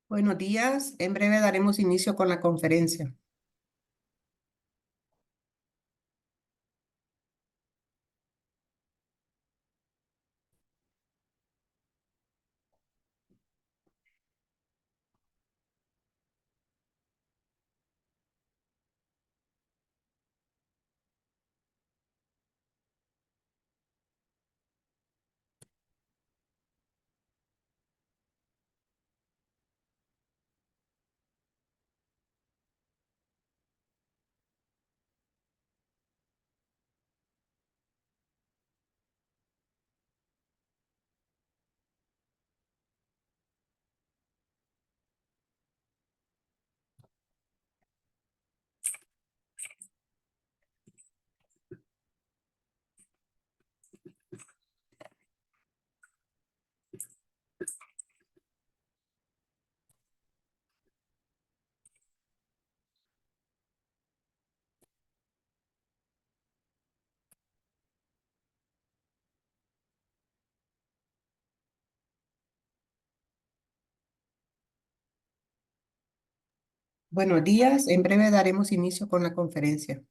Buenos días. En breve daremos inicio con la conferencia. Buenos días. En breve daremos inicio con la conferencia.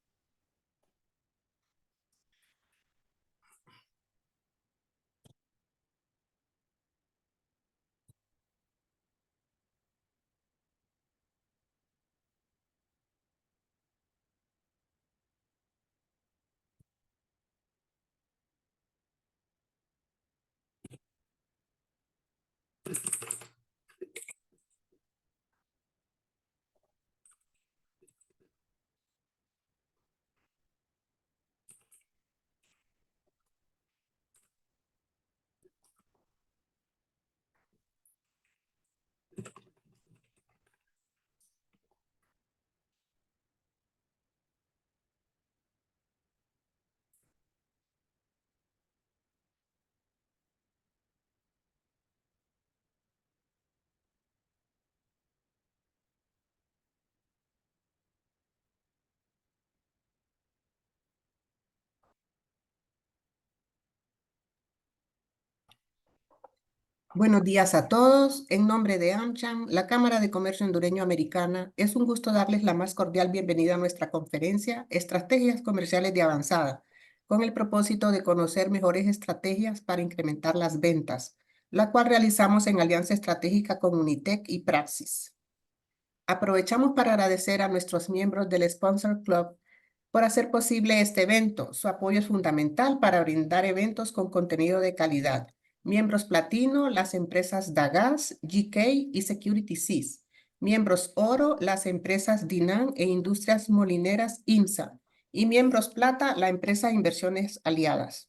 Buenos días a todos. En nombre de AmCham, la Cámara de Comercio Hondureño Americana, es un gusto darles la más cordial bienvenida a nuestra conferencia Estrategias Comerciales de Avanzada, con el propósito de conocer mejores estrategias para incrementar las ventas, la cual realizamos en alianza estratégica con Unitec y Praxis. Aprovechamos para agradecer a nuestros miembros del Sponsor Club por hacer posible este evento. Su apoyo es fundamental para brindar eventos con contenido de calidad. Miembros platino, las empresas Dagas, GK y Security Sys. Miembros oro, las empresas Dinan e Industrias Molineras IMSA. Y miembros plata, la empresa Inversiones Aliadas.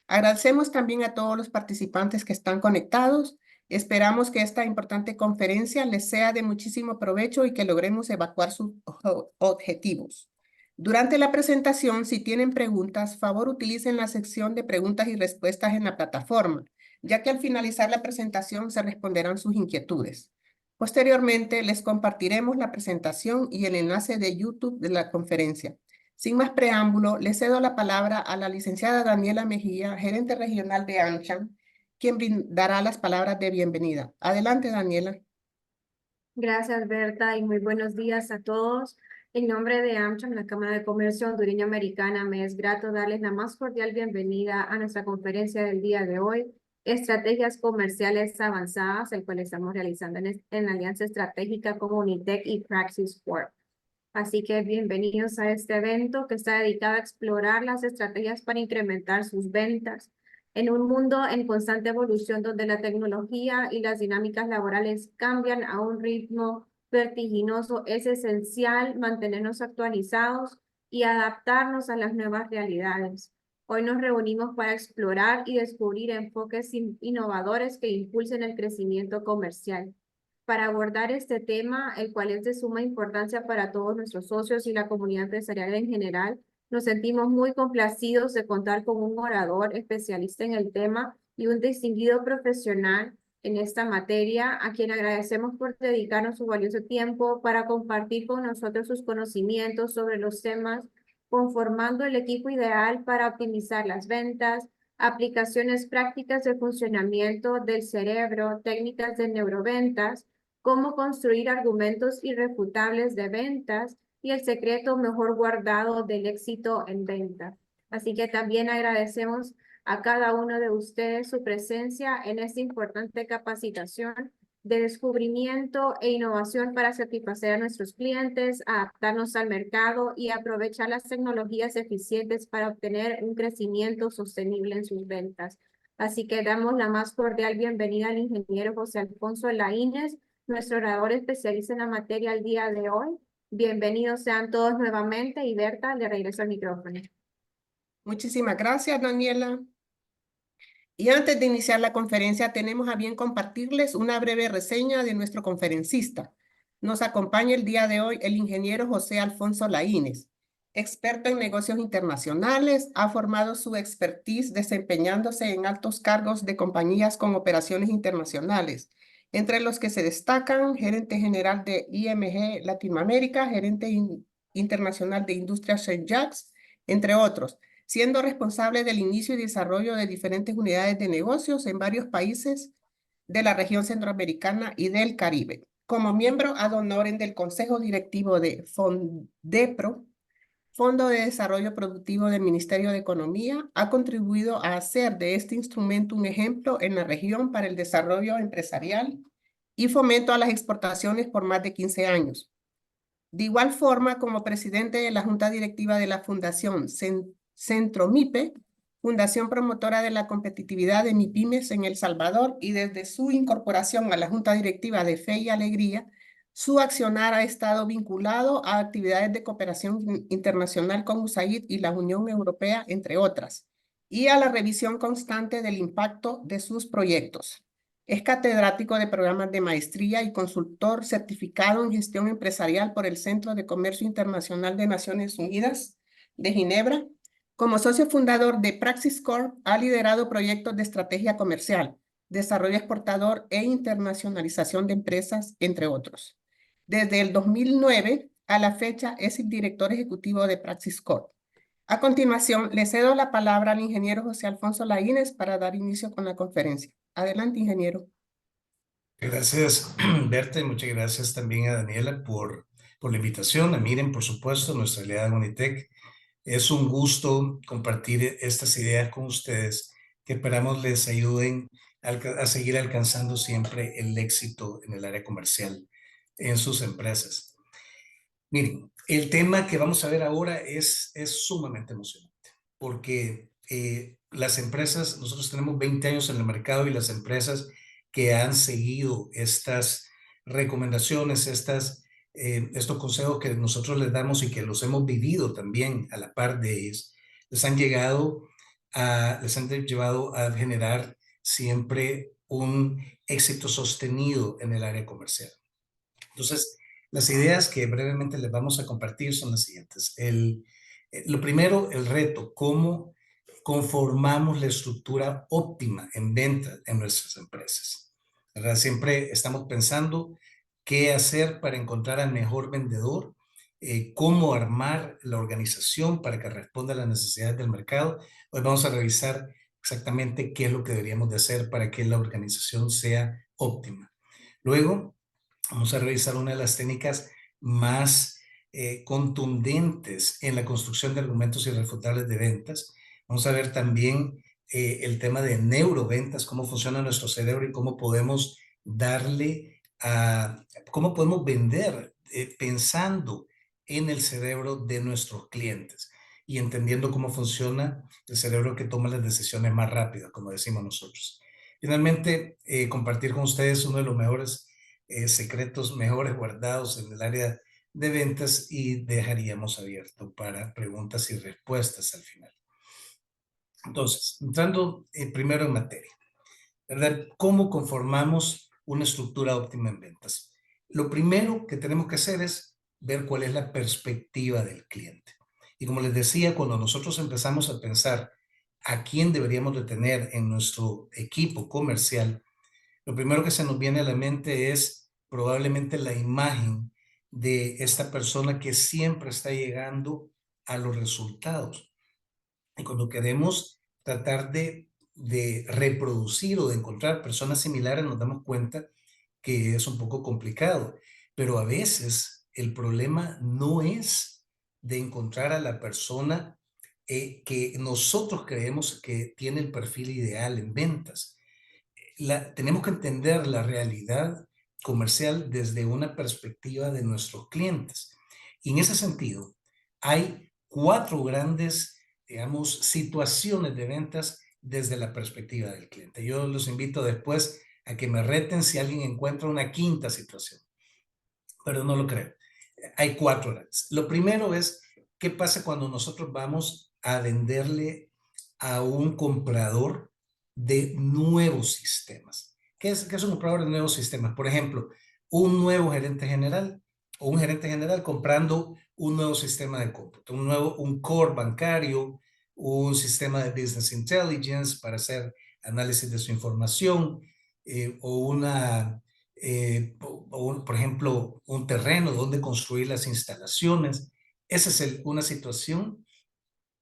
Agradecemos también a todos los participantes que están conectados. Esperamos que esta importante conferencia les sea de muchísimo provecho y que logremos evacuar sus objetivos. Durante la presentación, si tienen preguntas, favor utilicen la sección de preguntas y respuestas en la plataforma, ya que al finalizar la presentación se responderán sus inquietudes. Posteriormente, les compartiremos la presentación y el enlace de YouTube de la conferencia. Sin más preámbulo, le cedo la palabra a la licenciada Daniela Mejía, gerente regional de AmCham, quien brindará las palabras de bienvenida. Adelante, Daniela. Gracias, Berta, y muy buenos días a todos. En nombre de AmCham, la Cámara de Comercio Hondureño Americana, me es grato darles la más cordial bienvenida a nuestra conferencia del día de hoy, Estrategias Comerciales Avanzadas, el cual estamos realizando en alianza estratégica con Unitec y Praxis Corp. Así que bienvenidos a este evento que está dedicado a explorar las estrategias para incrementar sus ventas. En un mundo en constante evolución donde la tecnología y las dinámicas laborales cambian a un ritmo vertiginoso, es esencial mantenernos actualizados y adaptarnos a las nuevas realidades. Hoy nos reunimos para explorar y descubrir enfoques innovadores que impulsen el crecimiento comercial. Para abordar este tema, el cual es de suma importancia para todos nuestros socios y la comunidad empresarial en general, nos sentimos muy complacidos de contar con un orador especialista en el tema y un distinguido profesional en esta materia, a quien agradecemos por dedicarnos su valioso tiempo para compartir con nosotros sus conocimientos sobre los temas, conformando el equipo ideal para optimizar las ventas, aplicaciones prácticas de funcionamiento del cerebro, técnicas de neuroventas, cómo construir argumentos irrefutables de ventas y el secreto mejor guardado del éxito en ventas. Así que también agradecemos a cada uno de ustedes su presencia en esta importante capacitación de descubrimiento e innovación para satisfacer a nuestros clientes, adaptarnos al mercado y aprovechar las tecnologías eficientes para obtener un crecimiento sostenible en sus ventas. Así que damos la más cordial bienvenida al ingeniero José Alfonso Laínez, nuestro orador especialista en la materia el día de hoy. Bienvenidos sean todos nuevamente y Berta, le regreso el micrófono. Muchísimas gracias, Daniela. Y antes de iniciar la conferencia, tenemos a bien compartirles una breve reseña de nuestro conferencista. Nos acompaña el día de hoy el ingeniero José Alfonso Laínez, experto en negocios internacionales, ha formado su expertise desempeñándose en altos cargos de compañías con operaciones internacionales, entre los que se destacan gerente general de IMG Latinoamérica, internacional de Industrias Saint-Jacques, entre otros, siendo responsable del inicio y desarrollo de diferentes unidades de negocios en varios países de la región centroamericana y del Caribe. Como miembro ad honorem del Consejo Directivo de FONDEPRO, Fondo de Desarrollo Productivo del Ministerio de Economía, ha contribuido a hacer de este instrumento un ejemplo en la región para el desarrollo empresarial y fomento a las exportaciones por más de 15 años. De igual forma, como presidente de la Junta Directiva de la Fundación Centro MIPE, Fundación Promotora de la Competitividad de MIPIMES en El Salvador, y desde su incorporación a la Junta Directiva de Fe y Alegría, su accionar ha estado vinculado a actividades de cooperación internacional con USAID y la Unión Europea, entre otras, y a la revisión constante del impacto de sus proyectos. Es catedrático de programas de maestría y consultor certificado en gestión empresarial por el Centro de Comercio Internacional de Naciones Unidas de Ginebra. Como socio fundador de Praxis Corp, ha liderado proyectos de estrategia comercial, desarrollo exportador e internacionalización de empresas, entre otros. Desde el 2009 a la fecha es el director ejecutivo de Praxis Corp. A continuación, le cedo la palabra al ingeniero José Alfonso Laínez para dar inicio con la conferencia. Adelante, ingeniero. Gracias, Berta, y muchas gracias también a Daniela por la invitación. A Miren, por supuesto, nuestra aliada de Unitec. Es un gusto compartir estas ideas con ustedes que esperamos les ayuden a seguir alcanzando siempre el éxito en el área comercial en sus empresas. Miren, el tema que vamos a ver ahora es sumamente emocionante porque las empresas, nosotros tenemos 20 años en el mercado y las empresas que han seguido estas recomendaciones, estos consejos que nosotros les damos y que los hemos vivido también a la par de ellos, les han llevado a generar siempre un éxito sostenido en el área comercial. Entonces, las ideas que brevemente les vamos a compartir son las siguientes. Lo primero, el reto, cómo conformamos la estructura óptima en venta en nuestras empresas. ¿Verdad? Siempre estamos pensando qué hacer para encontrar al mejor vendedor, cómo armar la organización para que responda a las necesidades del mercado. Hoy vamos a revisar exactamente qué es lo que deberíamos de hacer para que la organización sea óptima. Luego, vamos a revisar una de las técnicas más contundentes en la construcción de argumentos irrefutables de ventas. Vamos a ver también el tema de neuroventas, cómo funciona nuestro cerebro y cómo podemos cómo podemos vender pensando en el cerebro de nuestros clientes y entendiendo cómo funciona el cerebro que toma las decisiones más rápidas, como decimos nosotros. Finalmente, compartir con ustedes uno de los mejores secretos mejores guardados en el área de ventas y dejaríamos abierto para preguntas y respuestas al final. Entonces, entrando primero en materia, ¿verdad? ¿Cómo conformamos una estructura óptima en ventas? Lo primero que tenemos que hacer es ver cuál es la perspectiva del cliente. Y como les decía, cuando nosotros empezamos a pensar a quién deberíamos de tener en nuestro equipo comercial, lo primero que se nos viene a la mente es probablemente la imagen de esta persona que siempre está llegando a los resultados. Y cuando queremos tratar de reproducir o de encontrar personas similares, nos damos cuenta que es un poco complicado, pero a veces el problema no es de encontrar a la persona que nosotros creemos que tiene el perfil ideal en ventas. Tenemos que entender la realidad comercial desde una perspectiva de nuestros clientes. Y en ese sentido, hay 4 grandes, digamos, situaciones de ventas desde la perspectiva del cliente. Yo los invito después a que me reten si alguien encuentra una quinta situación, pero no lo creo. Hay 4 grandes. Lo primero es, ¿qué pasa cuando nosotros vamos a venderle a un comprador de nuevos sistemas? ¿Qué es un comprador de nuevos sistemas? Por ejemplo, un nuevo gerente general o un gerente general comprando un nuevo sistema de cómputo, un core bancario, un sistema de business intelligence para hacer análisis de su información, o por ejemplo, un terreno donde construir las instalaciones. Esa es una situación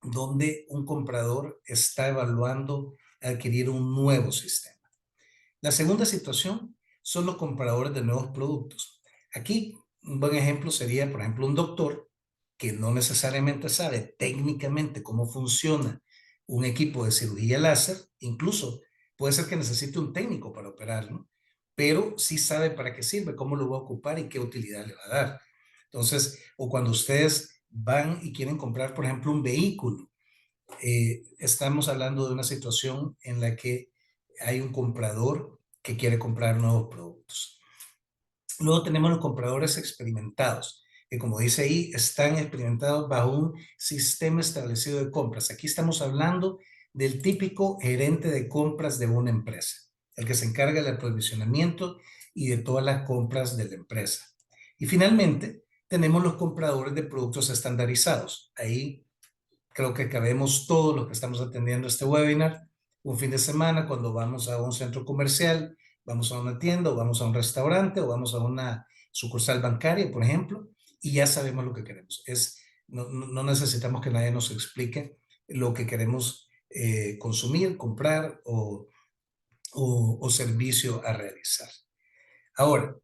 donde un comprador está evaluando adquirir un nuevo sistema. La segunda situación son los compradores de nuevos productos. Aquí un buen ejemplo sería, por ejemplo, un doctor que no necesariamente sabe técnicamente cómo funciona un equipo de cirugía láser, incluso puede ser que necesite un técnico para operarlo, pero sí sabe para qué sirve, cómo lo va a ocupar y qué utilidad le va a dar. Entonces, o cuando ustedes van y quieren comprar, por ejemplo, un vehículo, estamos hablando de una situación en la que hay un comprador que quiere comprar nuevos productos. Luego tenemos los compradores experimentados, que como dice ahí, están experimentados bajo un sistema establecido de compras. Aquí estamos hablando del típico gerente de compras de una empresa, el que se encarga del aprovisionamiento y de todas las compras de la empresa. Y finalmente, tenemos los compradores de productos estandarizados. Ahí creo que cabemos todos los que estamos atendiendo este webinar un fin de semana cuando vamos a un centro comercial, vamos a una tienda o vamos a un restaurante o vamos a una sucursal bancaria, por ejemplo, y ya sabemos lo que queremos. No necesitamos que nadie nos explique lo que queremos consumir, comprar o servicio a realizar. Ahora,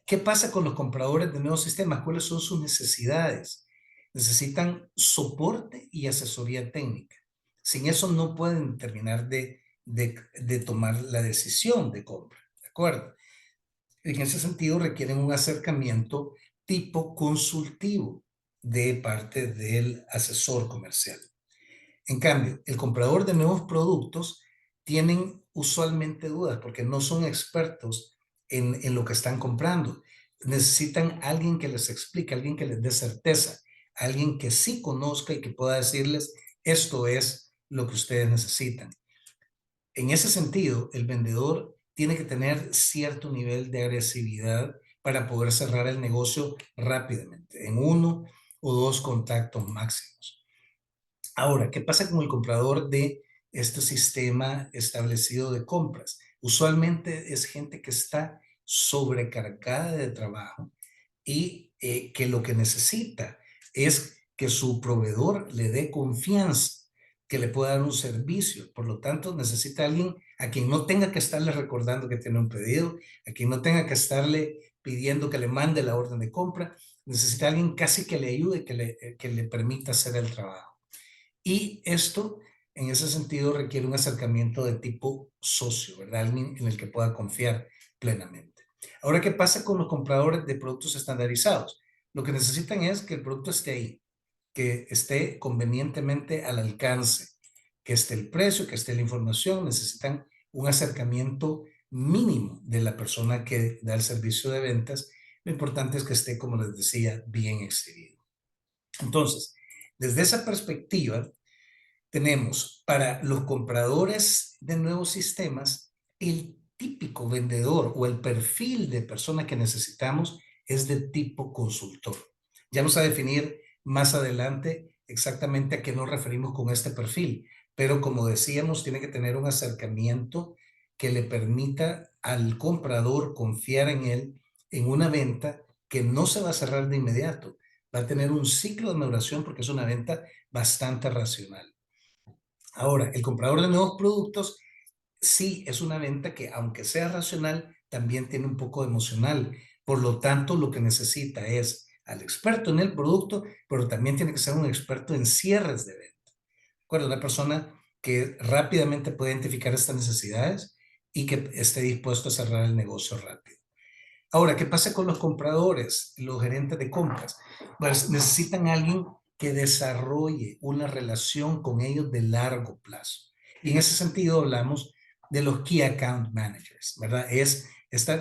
¿qué pasa con los compradores de nuevos sistemas? ¿Cuáles son sus necesidades? Necesitan soporte y asesoría técnica. Sin eso no pueden terminar de tomar la decisión de compra, ¿de acuerdo? En ese sentido requieren un acercamiento tipo consultivo de parte del asesor comercial. En cambio, el comprador de nuevos productos tienen usualmente dudas porque no son expertos en lo que están comprando. Necesitan alguien que les explique, alguien que les dé certeza, alguien que sí conozca y que pueda decirles, esto es lo que ustedes necesitan. En ese sentido, el vendedor tiene que tener cierto nivel de agresividad para poder cerrar el negocio rápidamente, en 1 o 2 contactos máximos. Ahora, ¿qué pasa con el comprador de este sistema establecido de compras? Usualmente es gente que está sobrecargada de trabajo y que lo que necesita es que su proveedor le dé confianza, que le pueda dar un servicio. Por lo tanto, necesita alguien a quien no tenga que estarle recordando que tiene un pedido, a quien no tenga que estarle pidiendo que le mande la orden de compra. Necesita alguien casi que le ayude, que le permita hacer el trabajo. Y esto, en ese sentido, requiere un acercamiento de tipo socio, ¿verdad? Alguien en el que pueda confiar plenamente. Ahora, ¿qué pasa con los compradores de productos estandarizados? Lo que necesitan es que el producto esté ahí, que esté convenientemente al alcance, que esté el precio, que esté la información. Necesitan un acercamiento mínimo de la persona que da el servicio de ventas. Lo importante es que esté, como les decía, bien exhibido. Entonces, desde esa perspectiva, tenemos para los compradores de nuevos sistemas, el típico vendedor o el perfil de persona que necesitamos es de tipo consultor. Ya vamos a definir más adelante exactamente a qué nos referimos con este perfil, pero como decíamos, tiene que tener un acercamiento que le permita al comprador confiar en él en una venta que no se va a cerrar de inmediato. Va a tener un ciclo de maduración porque es una venta bastante racional. Ahora, el comprador de nuevos productos sí es una venta que, aunque sea racional, también tiene un poco de emocional. Por lo tanto, lo que necesita es al experto en el producto, pero también tiene que ser un experto en cierres de venta. Una persona que rápidamente puede identificar estas necesidades y que esté dispuesto a cerrar el negocio rápido. Ahora, ¿qué pasa con los compradores, los gerentes de compras? Pues necesitan a alguien que desarrolle una relación con ellos de largo plazo. Y en ese sentido hablamos de los Key Account Managers, ¿verdad?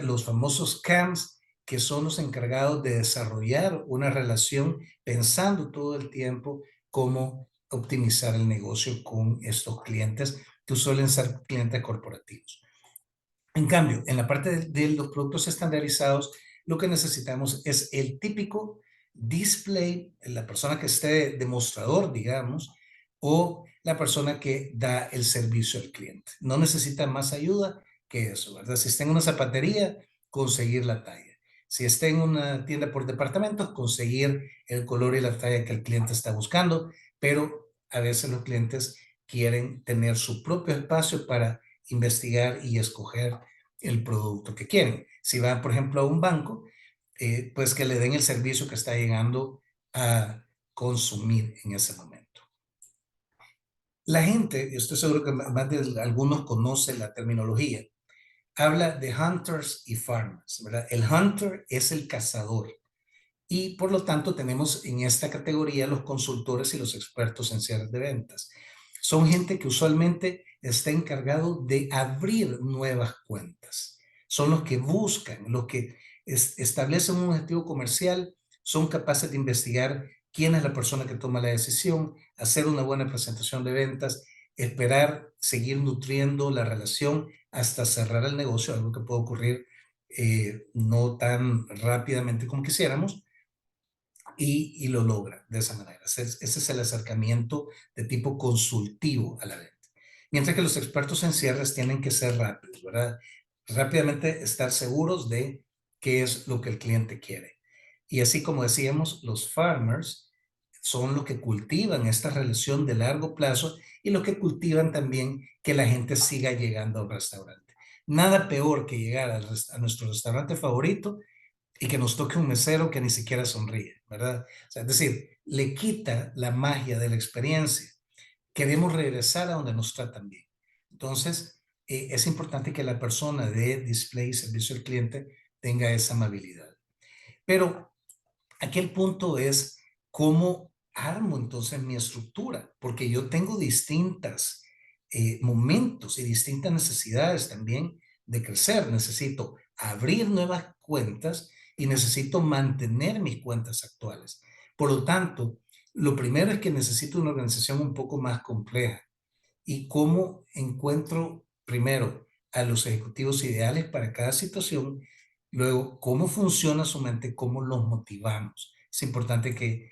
Los famosos CAMs, que son los encargados de desarrollar una relación pensando todo el tiempo cómo optimizar el negocio con estos clientes que suelen ser clientes corporativos. En cambio, en la parte de los productos estandarizados, lo que necesitamos es el típico display, la persona que esté demostrador, digamos, o la persona que da el servicio al cliente. No necesita más ayuda que eso, ¿verdad? Si está en una zapatería, conseguir la talla. Si está en una tienda por departamentos, conseguir el color y la talla que el cliente está buscando, pero a veces los clientes quieren tener su propio espacio para investigar y escoger el producto que quieren. Si van, por ejemplo, a un banco, pues que le den el servicio que está llegando a consumir en ese momento. La gente, yo estoy seguro que más de algunos conocen la terminología, habla de hunters y farmers, ¿verdad? El hunter es el cazador y por lo tanto tenemos en esta categoría los consultores y los expertos en cierres de ventas. Son gente que usualmente está encargado de abrir nuevas cuentas. Son los que buscan, los que establecen un objetivo comercial, son capaces de investigar quién es la persona que toma la decisión, hacer una buena presentación de ventas, esperar, seguir nutriendo la relación hasta cerrar el negocio, algo que puede ocurrir no tan rápidamente como quisiéramos, y lo logra de esa manera. Ese es el acercamiento de tipo consultivo a la venta. Mientras que los expertos en cierres tienen que ser rápidos, ¿verdad? Rápidamente estar seguros de qué es lo que el cliente quiere. Y así como decíamos, los farmers son los que cultivan esta relación de largo plazo y los que cultivan también que la gente siga llegando a un restaurante. Nada peor que llegar a nuestro restaurante favorito y que nos toque un mesero que ni siquiera sonríe, ¿verdad? O sea, es decir, le quita la magia de la experiencia. Queremos regresar a donde nos tratan bien. Entonces, es importante que la persona de display y servicio al cliente tenga esa amabilidad. Pero aquí el punto es cómo armo entonces mi estructura, porque yo tengo distintos momentos y distintas necesidades también de crecer. Necesito abrir nuevas cuentas y necesito mantener mis cuentas actuales. Por lo tanto, lo primero es que necesito una organización un poco más compleja. ¿Y cómo encuentro primero a los ejecutivos ideales para cada situación? Luego, ¿cómo funciona su mente? ¿Cómo los motivamos? Es importante que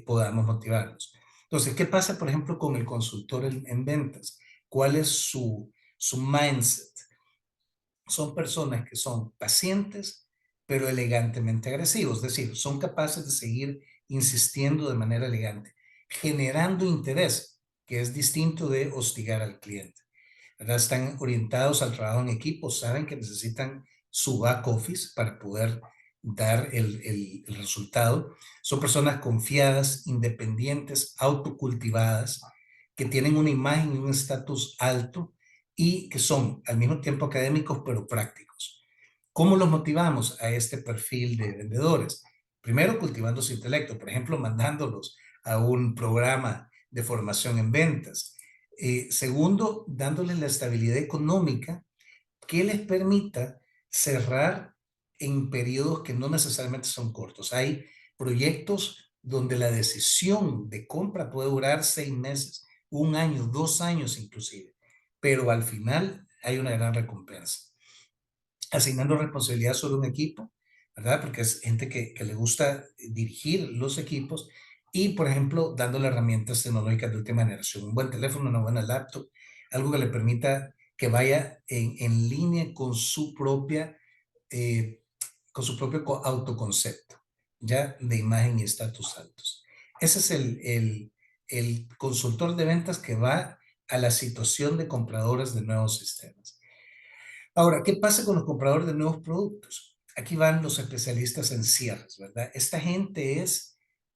podamos motivarlos. Entonces, ¿qué pasa, por ejemplo, con el consultor en ventas? ¿Cuál es su mindset? Son personas que son pacientes, pero elegantemente agresivos. Es decir, son capaces de seguir insistiendo de manera elegante, generando interés, que es distinto de hostigar al cliente. ¿Verdad? Están orientados al trabajo en equipo, saben que necesitan su back office para poder dar el resultado. Son personas confiadas, independientes, autocultivadas, que tienen una imagen y un estatus alto y que son al mismo tiempo académicos pero prácticos. ¿Cómo los motivamos a este perfil de vendedores? Primero, cultivando su intelecto, por ejemplo, mandándolos a un programa de formación en ventas. Segundo, dándoles la estabilidad económica que les permita cerrar en periodos que no necesariamente son cortos. Hay proyectos donde la decisión de compra puede durar 6 meses, un año, 2 años inclusive, pero al final hay una gran recompensa. Asignando responsabilidad sobre un equipo, ¿verdad? Porque es gente que le gusta dirigir los equipos y, por ejemplo, dándole herramientas tecnológicas de última generación, un buen teléfono, una buena laptop, algo que le permita que vaya en línea eh, con su propio autoconcepto, ya de imagen y estatus altos. Ese es el consultor de ventas que va a la situación de compradores de nuevos sistemas. Ahora, ¿qué pasa con los compradores de nuevos productos? Aquí van los especialistas en cierres, ¿verdad? Esta gente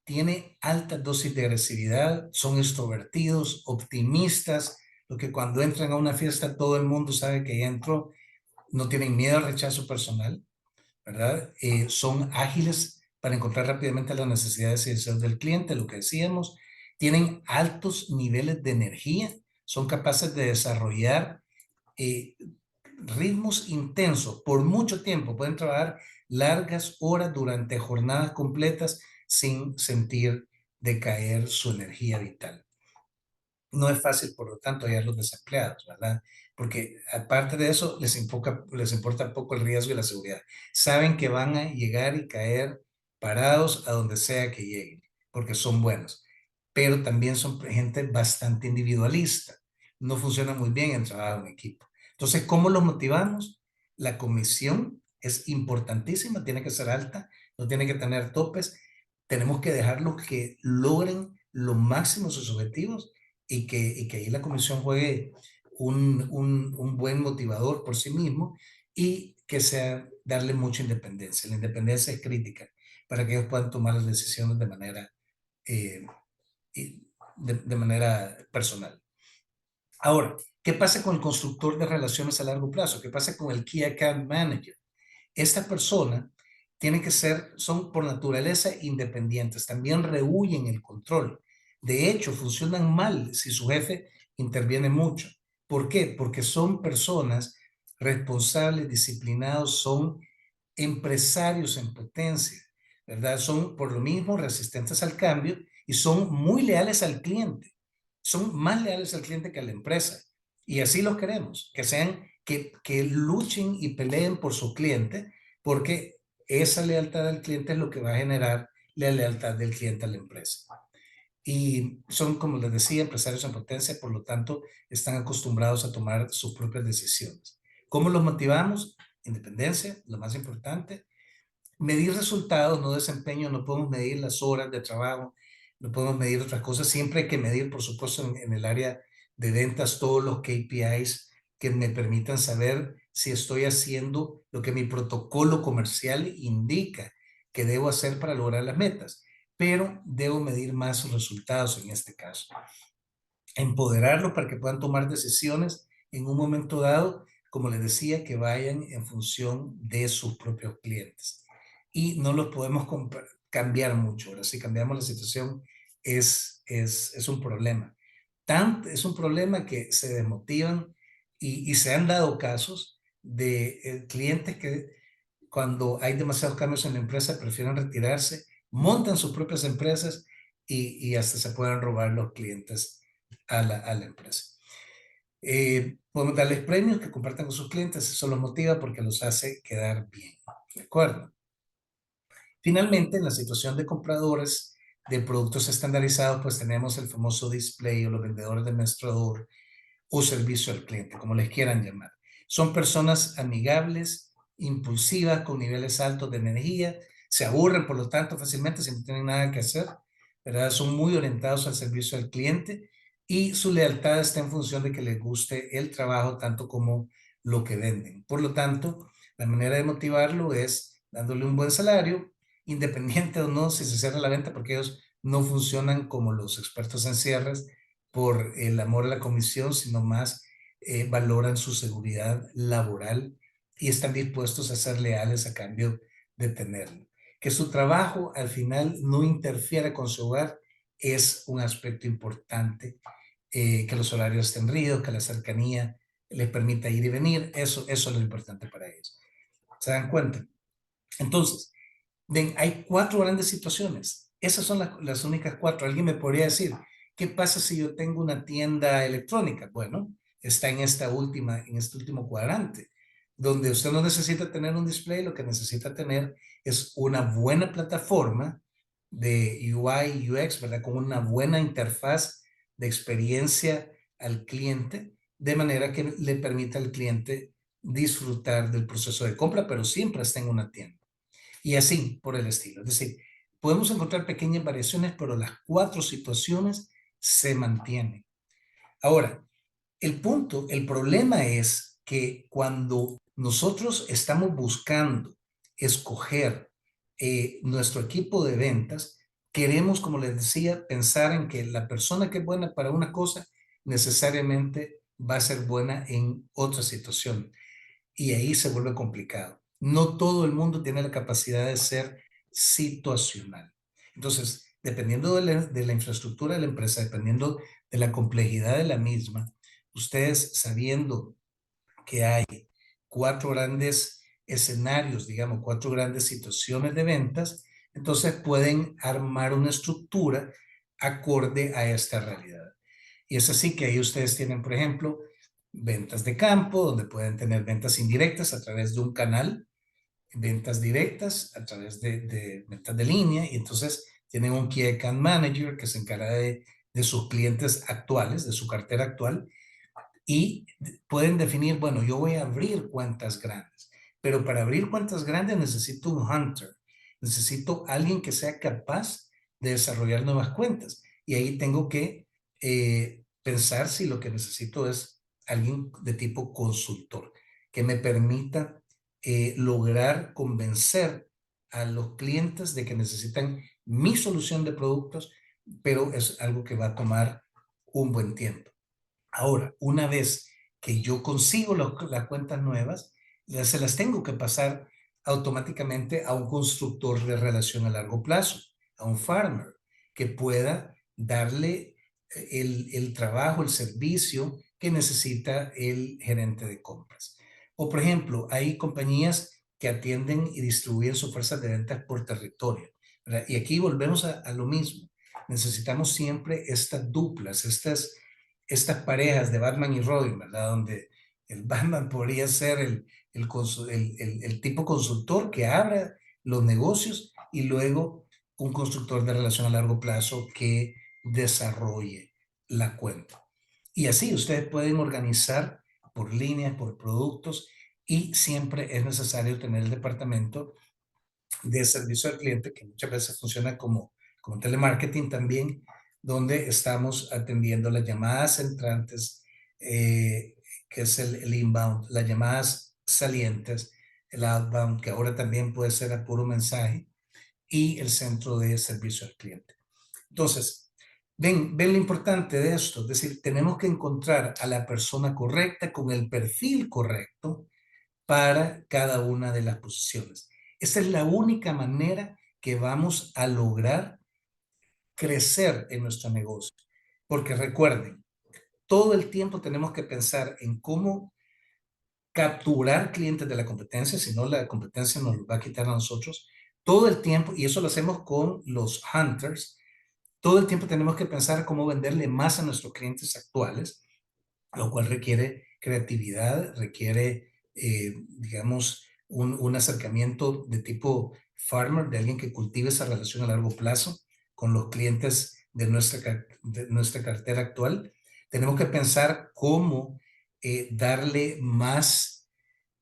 tiene altas dosis de agresividad, son extrovertidos, optimistas, lo que cuando entran a una fiesta todo el mundo sabe que ya entró, no tienen miedo al rechazo personal, ¿verdad? Son ágiles para encontrar rápidamente las necesidades y deseos del cliente, lo que decíamos, tienen altos niveles de energía, son capaces de desarrollar eh, ritmos intensos por mucho tiempo, pueden trabajar largas horas durante jornadas completas sin sentir decaer su energía vital. No es fácil, por lo tanto, hallar los desempleados, ¿verdad? Porque aparte de eso, les importa poco el riesgo y la seguridad. Saben que van a llegar y caer parados a donde sea que lleguen, porque son buenos. Pero también son gente bastante individualista. No funciona muy bien el trabajo en equipo. Entonces, ¿cómo los motivamos? La comisión es importantísima, tiene que ser alta, no tiene que tener topes. Tenemos que dejarlos que logren lo máximo sus objetivos y que ahí la comisión juegue un buen motivador por sí mismo y que sea darle mucha independencia. La independencia es crítica para que ellos puedan tomar las decisiones eh, de manera personal. Ahora, ¿qué pasa con el constructor de relaciones a largo plazo? ¿Qué pasa con el Key Account Manager? Esta persona tiene que son por naturaleza independientes, también rehuyen el control. De hecho, funcionan mal si su jefe interviene mucho. ¿Por qué? Porque son personas responsables, disciplinados, son empresarios en potencia, ¿verdad? Son por lo mismo resistentes al cambio y son muy leales al cliente. Son más leales al cliente que a la empresa. Y así los queremos, que luchen y peleen por su cliente, porque esa lealtad al cliente es lo que va a generar la lealtad del cliente a la empresa. Y son, como les decía, empresarios en potencia, por lo tanto, están acostumbrados a tomar sus propias decisiones. ¿Cómo los motivamos? Independencia, lo más importante. Medir resultados, no desempeño, no podemos medir las horas de trabajo, no podemos medir otras cosas. Siempre hay que medir, por supuesto, en el área de ventas, todos los KPIs que me permitan saber si estoy haciendo lo que mi protocolo comercial indica que debo hacer para lograr las metas, pero debo medir más sus resultados en este caso. Empoderarlos para que puedan tomar decisiones en un momento dado, como les decía, que vayan en función de sus propios clientes. Y no los podemos cambiar mucho. Ahora, si cambiamos la situación, es un problema. Es un problema que se desmotivan y se han dado casos de clientes que cuando hay demasiados cambios en la empresa prefieren retirarse, montan sus propias empresas y hasta se pueden robar los clientes a la empresa. Podemos darles premios que compartan con sus clientes, eso los motiva porque los hace quedar bien, ¿de acuerdo? Finalmente, en la situación de compradores de productos estandarizados, pues tenemos el famoso display o los vendedores de mostrador o servicio al cliente, como les quieran llamar. Son personas amigables, impulsivas, con niveles altos de energía, se aburren, por lo tanto, fácilmente si no tienen nada que hacer, ¿verdad? Son muy orientados al servicio al cliente y su lealtad está en función de que les guste el trabajo tanto como lo que venden. Por lo tanto, la manera de motivarlo es dándole un buen salario, independiente o no si se cierra la venta, porque ellos no funcionan como los expertos en cierres por el amor a la comisión, sino más valoran su seguridad laboral y están dispuestos a ser leales a cambio de tenerlo. Que su trabajo al final no interfiera con su hogar es un aspecto importante, que los horarios estén rígidos, que la cercanía les permita ir y venir, eso es lo importante para ellos. ¿Se dan cuenta? Entonces, hay 4 grandes situaciones. Esas son las únicas 4. Alguien me podría decir, ¿qué pasa si yo tengo una tienda electrónica? Bueno, está en este último cuadrante, donde usted no necesita tener un display, lo que necesita tener es una buena plataforma de UI y UX, ¿verdad? Con una buena interfaz de experiencia al cliente, de manera que le permita al cliente disfrutar del proceso de compra, pero siempre está en una tienda. Y así por el estilo. Es decir, podemos encontrar pequeñas variaciones, pero las 4 situaciones se mantienen. Ahora, el problema es que cuando nosotros estamos buscando escoger nuestro equipo de ventas. Queremos, como les decía, pensar en que la persona que es buena para una cosa necesariamente va a ser buena en otra situación. Y ahí se vuelve complicado. No todo el mundo tiene la capacidad de ser situacional. Entonces, dependiendo de la infraestructura de la empresa, dependiendo de la complejidad de la misma, ustedes sabiendo que hay 4 grandes escenarios, digamos, 4 grandes situaciones de ventas, entonces pueden armar una estructura acorde a esta realidad. Y es así que ahí ustedes tienen, por ejemplo, ventas de campo, donde pueden tener ventas indirectas a través de un canal, ventas directas a través de ventas de línea, y entonces tienen un Key Account Manager que se encarga de sus clientes actuales, de su cartera actual, y pueden definir, bueno, yo voy a abrir cuentas grandes, pero para abrir cuentas grandes necesito un hunter, necesito alguien que sea capaz de desarrollar nuevas cuentas. Y ahí tengo que pensar si lo que necesito es alguien de tipo consultor, que me permita lograr convencer a los clientes de que necesitan mi solución de productos, pero es algo que va a tomar un buen tiempo. Ahora, una vez que yo consigo las cuentas nuevas, se las tengo que pasar automáticamente a un constructor de relación a largo plazo, a un farmer, que pueda darle el trabajo, el servicio que necesita el gerente de compras. O, por ejemplo, hay compañías que atienden y distribuyen sus fuerzas de ventas por territorio, ¿verdad? Y aquí volvemos a lo mismo. Necesitamos siempre estas duplas, estas parejas de Batman y Robin, ¿verdad? Donde el Batman podría ser el tipo consultor que abra los negocios, y luego un constructor de relación a largo plazo que desarrolle la cuenta. Y así ustedes pueden organizar por líneas, por productos, y siempre es necesario tener el departamento de servicio al cliente, que muchas veces funciona como telemarketing también, donde estamos atendiendo las llamadas entrantes, que es el inbound, las llamadas salientes, el outbound, que ahora también puede ser a puro mensaje, y el centro de servicio al cliente. Entonces, ven lo importante de esto, es decir, tenemos que encontrar a la persona correcta con el perfil correcto para cada una de las posiciones. Esa es la única manera que vamos a lograr crecer en nuestro negocio. Porque recuerden, todo el tiempo tenemos que pensar en cómo capturar clientes de la competencia, si no la competencia nos va a quitar a nosotros. Todo el tiempo, y eso lo hacemos con los hunters, todo el tiempo tenemos que pensar cómo venderle más a nuestros clientes actuales, lo cual requiere creatividad, requiere, digamos, un acercamiento de tipo farmer, de alguien que cultive esa relación a largo plazo con los clientes de nuestra cartera actual. Tenemos que pensar cómo darle más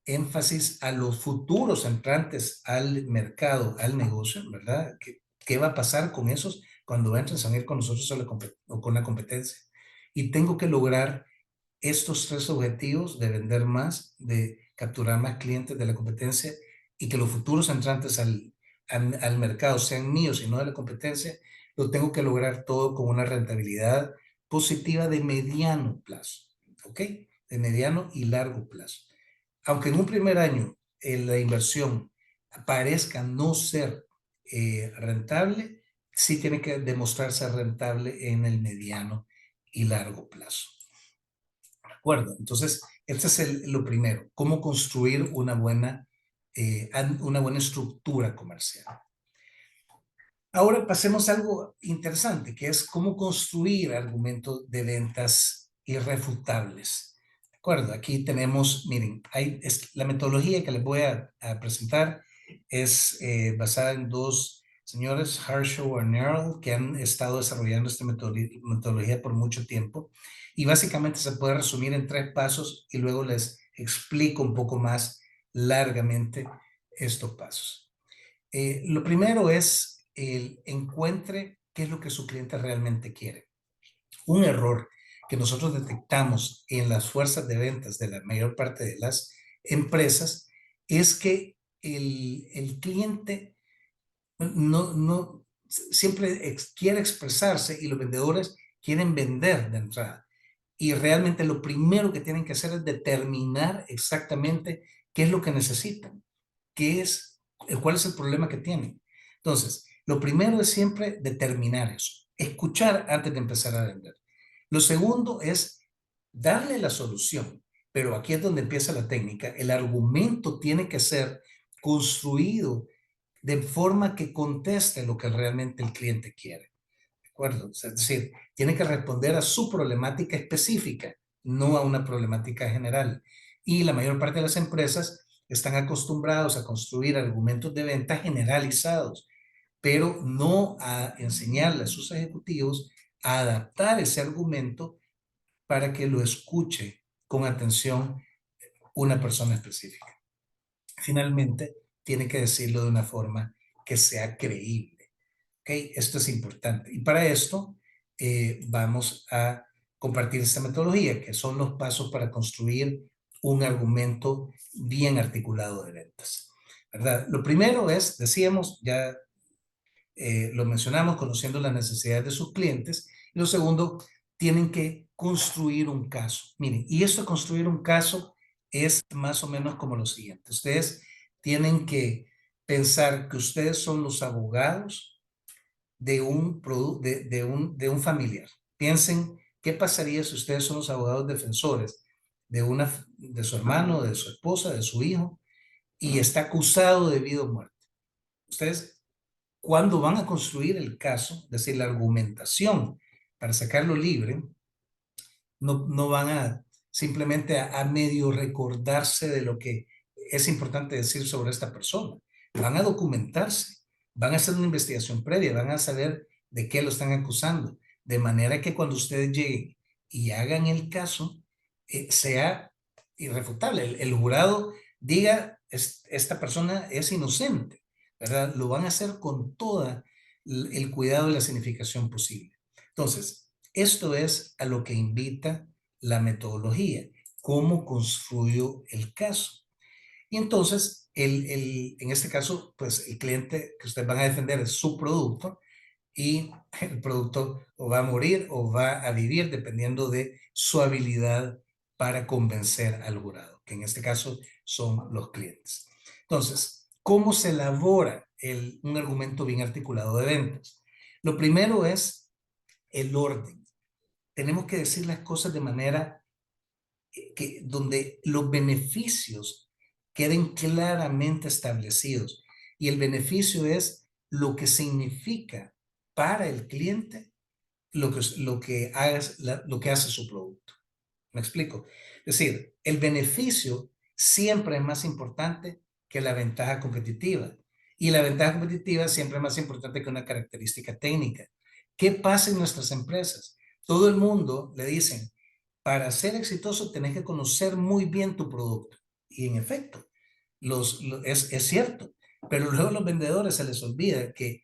énfasis a los futuros entrantes al mercado, al negocio, ¿verdad? ¿Qué va a pasar con esos cuando entren a ir con nosotros o con la competencia? Y tengo que lograr estos 3 objetivos de vender más, de capturar más clientes de la competencia, y que los futuros entrantes al mercado sean míos y no de la competencia. Lo tengo que lograr todo con una rentabilidad positiva de mediano plazo, ¿ok? De mediano y largo plazo. Aunque en un primer año la inversión parezca no ser rentable, sí tiene que demostrarse rentable en el mediano y largo plazo. ¿De acuerdo? Entonces, este es lo primero, cómo construir una buena estructura comercial. Ahora pasemos a algo interesante, que es cómo construir argumentos de ventas irrefutables. ¿De acuerdo? Aquí tenemos, miren, la metodología que les voy a presentar es basada en 2 señores, Harshaw y Nerl, que han estado desarrollando esta metodología por mucho tiempo. Y básicamente se puede resumir en 3 pasos, y luego les explico un poco más largamente estos pasos. Lo primero es el encuentre qué es lo que su cliente realmente quiere. Un error que nosotros detectamos en las fuerzas de ventas de la mayor parte de las empresas es que el cliente siempre quiere expresarse y los vendedores quieren vender de entrada. Y realmente lo primero que tienen que hacer es determinar exactamente qué es lo que necesitan, cuál es el problema que tienen. Entonces, lo primero es siempre determinar eso, escuchar antes de empezar a vender. Lo segundo es darle la solución, pero aquí es donde empieza la técnica. El argumento tiene que ser construido de forma que conteste lo que realmente el cliente quiere. ¿De acuerdo? Es decir, tiene que responder a su problemática específica, no a una problemática general. Y la mayor parte de las empresas están acostumbrados a construir argumentos de venta generalizados, pero no a enseñarle a sus ejecutivos a adaptar ese argumento para que lo escuche con atención una persona específica. Finalmente, tiene que decirlo de una forma que sea creíble. ¿Okay? Esto es importante. Y para esto vamos a compartir esta metodología, que son los pasos para construir un argumento bien articulado de ventas. ¿Verdad? Lo primero es, decíamos, ya lo mencionamos, conociendo las necesidades de sus clientes. Y lo segundo, tienen que construir un caso. Miren, y esto de construir un caso es más o menos como lo siguiente. Ustedes tienen que pensar que ustedes son los abogados de un familiar. Piensen, ¿qué pasaría si ustedes son los abogados defensores de su hermano, de su esposa, de su hijo, y está acusado de vida o muerte? Ustedes, cuando van a construir el caso, es decir, la argumentación para sacarlo libre, no van a simplemente a medio recordarse de lo que es importante decir sobre esta persona. Van a documentarse, van a hacer una investigación previa, van a saber de qué lo están acusando, de manera que cuando ustedes lleguen y hagan el caso, sea irrefutable. El jurado diga, esta persona es inocente, ¿verdad? Lo van a hacer con todo el cuidado y la significación posible. Entonces, esto es a lo que invita la metodología, cómo construyo el caso. Y entonces, en este caso, pues el cliente que ustedes van a defender es su producto y el producto o va a morir o va a vivir dependiendo de su habilidad para convencer al jurado, que en este caso son los clientes. Entonces, ¿cómo se elabora un argumento bien articulado de ventas? Lo primero es el orden. Tenemos que decir las cosas de manera donde los beneficios queden claramente establecidos. Y el beneficio es lo que significa para el cliente lo que hace su producto. ¿Me explico? Es decir, el beneficio siempre es más importante que la ventaja competitiva. Y la ventaja competitiva siempre es más importante que una característica técnica. ¿Qué pasa en nuestras empresas? Todo el mundo le dicen, para ser exitoso tenés que conocer muy bien tu producto. Y en efecto, es cierto. Pero luego a los vendedores se les olvida que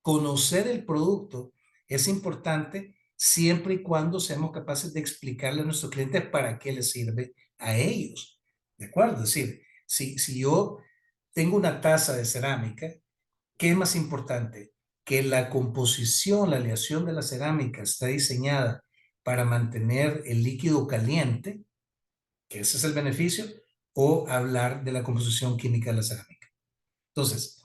conocer el producto es importante siempre y cuando seamos capaces de explicarle a nuestros clientes para qué les sirve a ellos. ¿De acuerdo? Es decir, si yo tengo una taza de cerámica, ¿qué es más importante? Que la composición, la aleación de la cerámica está diseñada para mantener el líquido caliente, que ese es el beneficio, o hablar de la composición química de la cerámica. Entonces,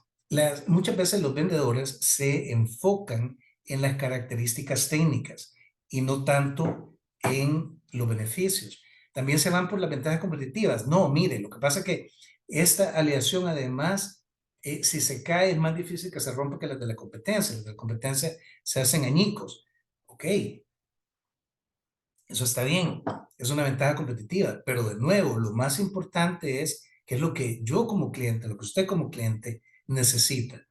muchas veces los vendedores se enfocan en las características técnicas y no tanto en los beneficios. También se van por las ventajas competitivas. No, mire, lo que pasa es que esta aleación además, si se cae es más difícil que se rompa que las de la competencia. Las de la competencia se hacen añicos. Ok, eso está bien, es una ventaja competitiva, pero de nuevo, lo más importante es qué es lo que yo como cliente, lo que usted como cliente necesita,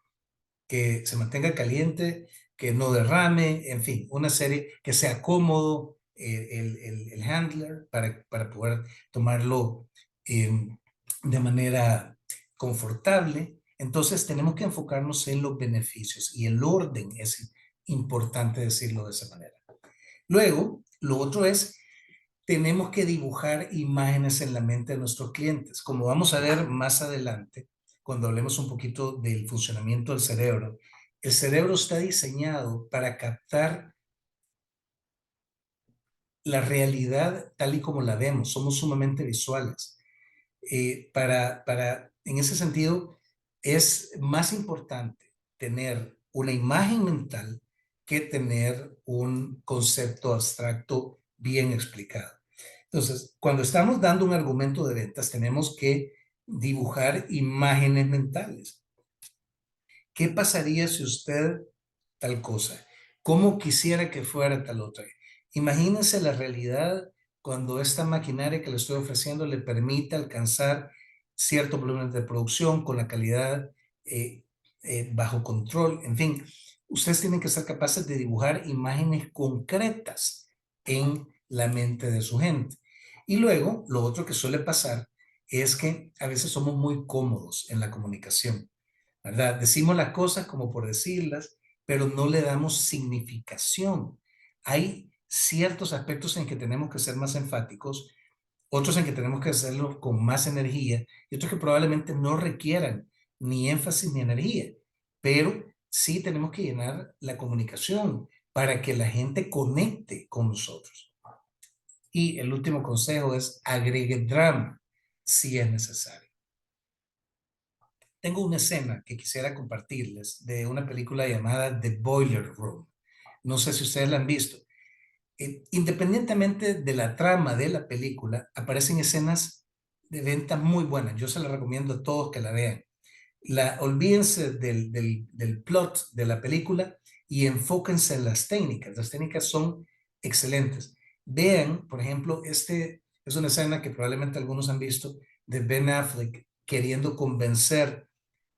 que se mantenga caliente, que no derrame, en fin, una serie que sea cómodo, el handler para poder tomarlo de manera confortable. Entonces tenemos que enfocarnos en los beneficios y el orden es importante decirlo de esa manera. Luego, lo otro es tenemos que dibujar imágenes en la mente de nuestros clientes. Como vamos a ver más adelante, cuando hablemos un poquito del funcionamiento del cerebro, el cerebro está diseñado para captar la realidad tal y como la vemos. Somos sumamente visuales. En ese sentido, es más importante tener una imagen mental que tener un concepto abstracto bien explicado. Entonces, cuando estamos dando un argumento de ventas, tenemos que dibujar imágenes mentales. ¿Qué pasaría si usted tal cosa? ¿Cómo quisiera que fuera tal otra? Imagínense la realidad cuando esta maquinaria que le estoy ofreciendo le permite alcanzar cierto volumen de producción con la calidad bajo control. En fin, ustedes tienen que ser capaces de dibujar imágenes concretas en la mente de su gente. Y luego, lo otro que suele pasar es que a veces somos muy cómodos en la comunicación, ¿verdad? Decimos las cosas como por decirlas, pero no le damos significación. Hay ciertos aspectos en que tenemos que ser más enfáticos, otros en que tenemos que hacerlo con más energía y otros que probablemente no requieran ni énfasis ni energía, pero sí tenemos que llenar la comunicación para que la gente conecte con nosotros. Y el último consejo es agregue drama si es necesario. Tengo una escena que quisiera compartirles de una película llamada The Boiler Room. No sé si ustedes la han visto. Independientemente de la trama de la película, aparecen escenas de venta muy buenas. Yo se la recomiendo a todos que la vean. Olvídense del plot de la película y enfóquense en las técnicas. Las técnicas son excelentes. Vean, por ejemplo, este es una escena que probablemente algunos han visto de Ben Affleck queriendo convencer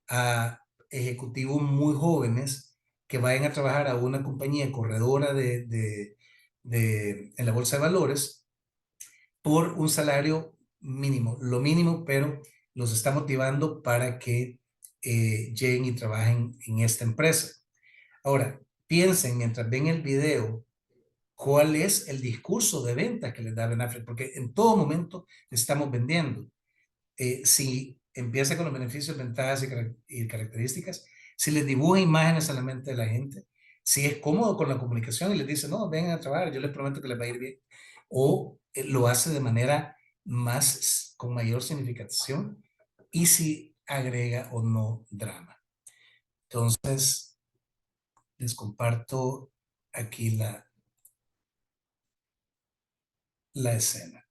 a ejecutivos muy jóvenes que vayan a trabajar a una compañía corredora en la bolsa de valores por un salario mínimo, lo mínimo, pero los está motivando para que lleguen y trabajen en esta empresa. Ahora, piensen mientras ven el video cuál es el discurso de venta que les da Ben Affleck, porque en todo momento estamos vendiendo. Si empieza con los beneficios, ventajas y características, si les dibuja imágenes a la mente de la gente, si es cómodo con la comunicación y les dice, no, vengan a trabajar, yo les prometo que les va a ir bien, o lo hace de manera con mayor significación, y si agrega o no drama. Entonces, les comparto aquí la escena.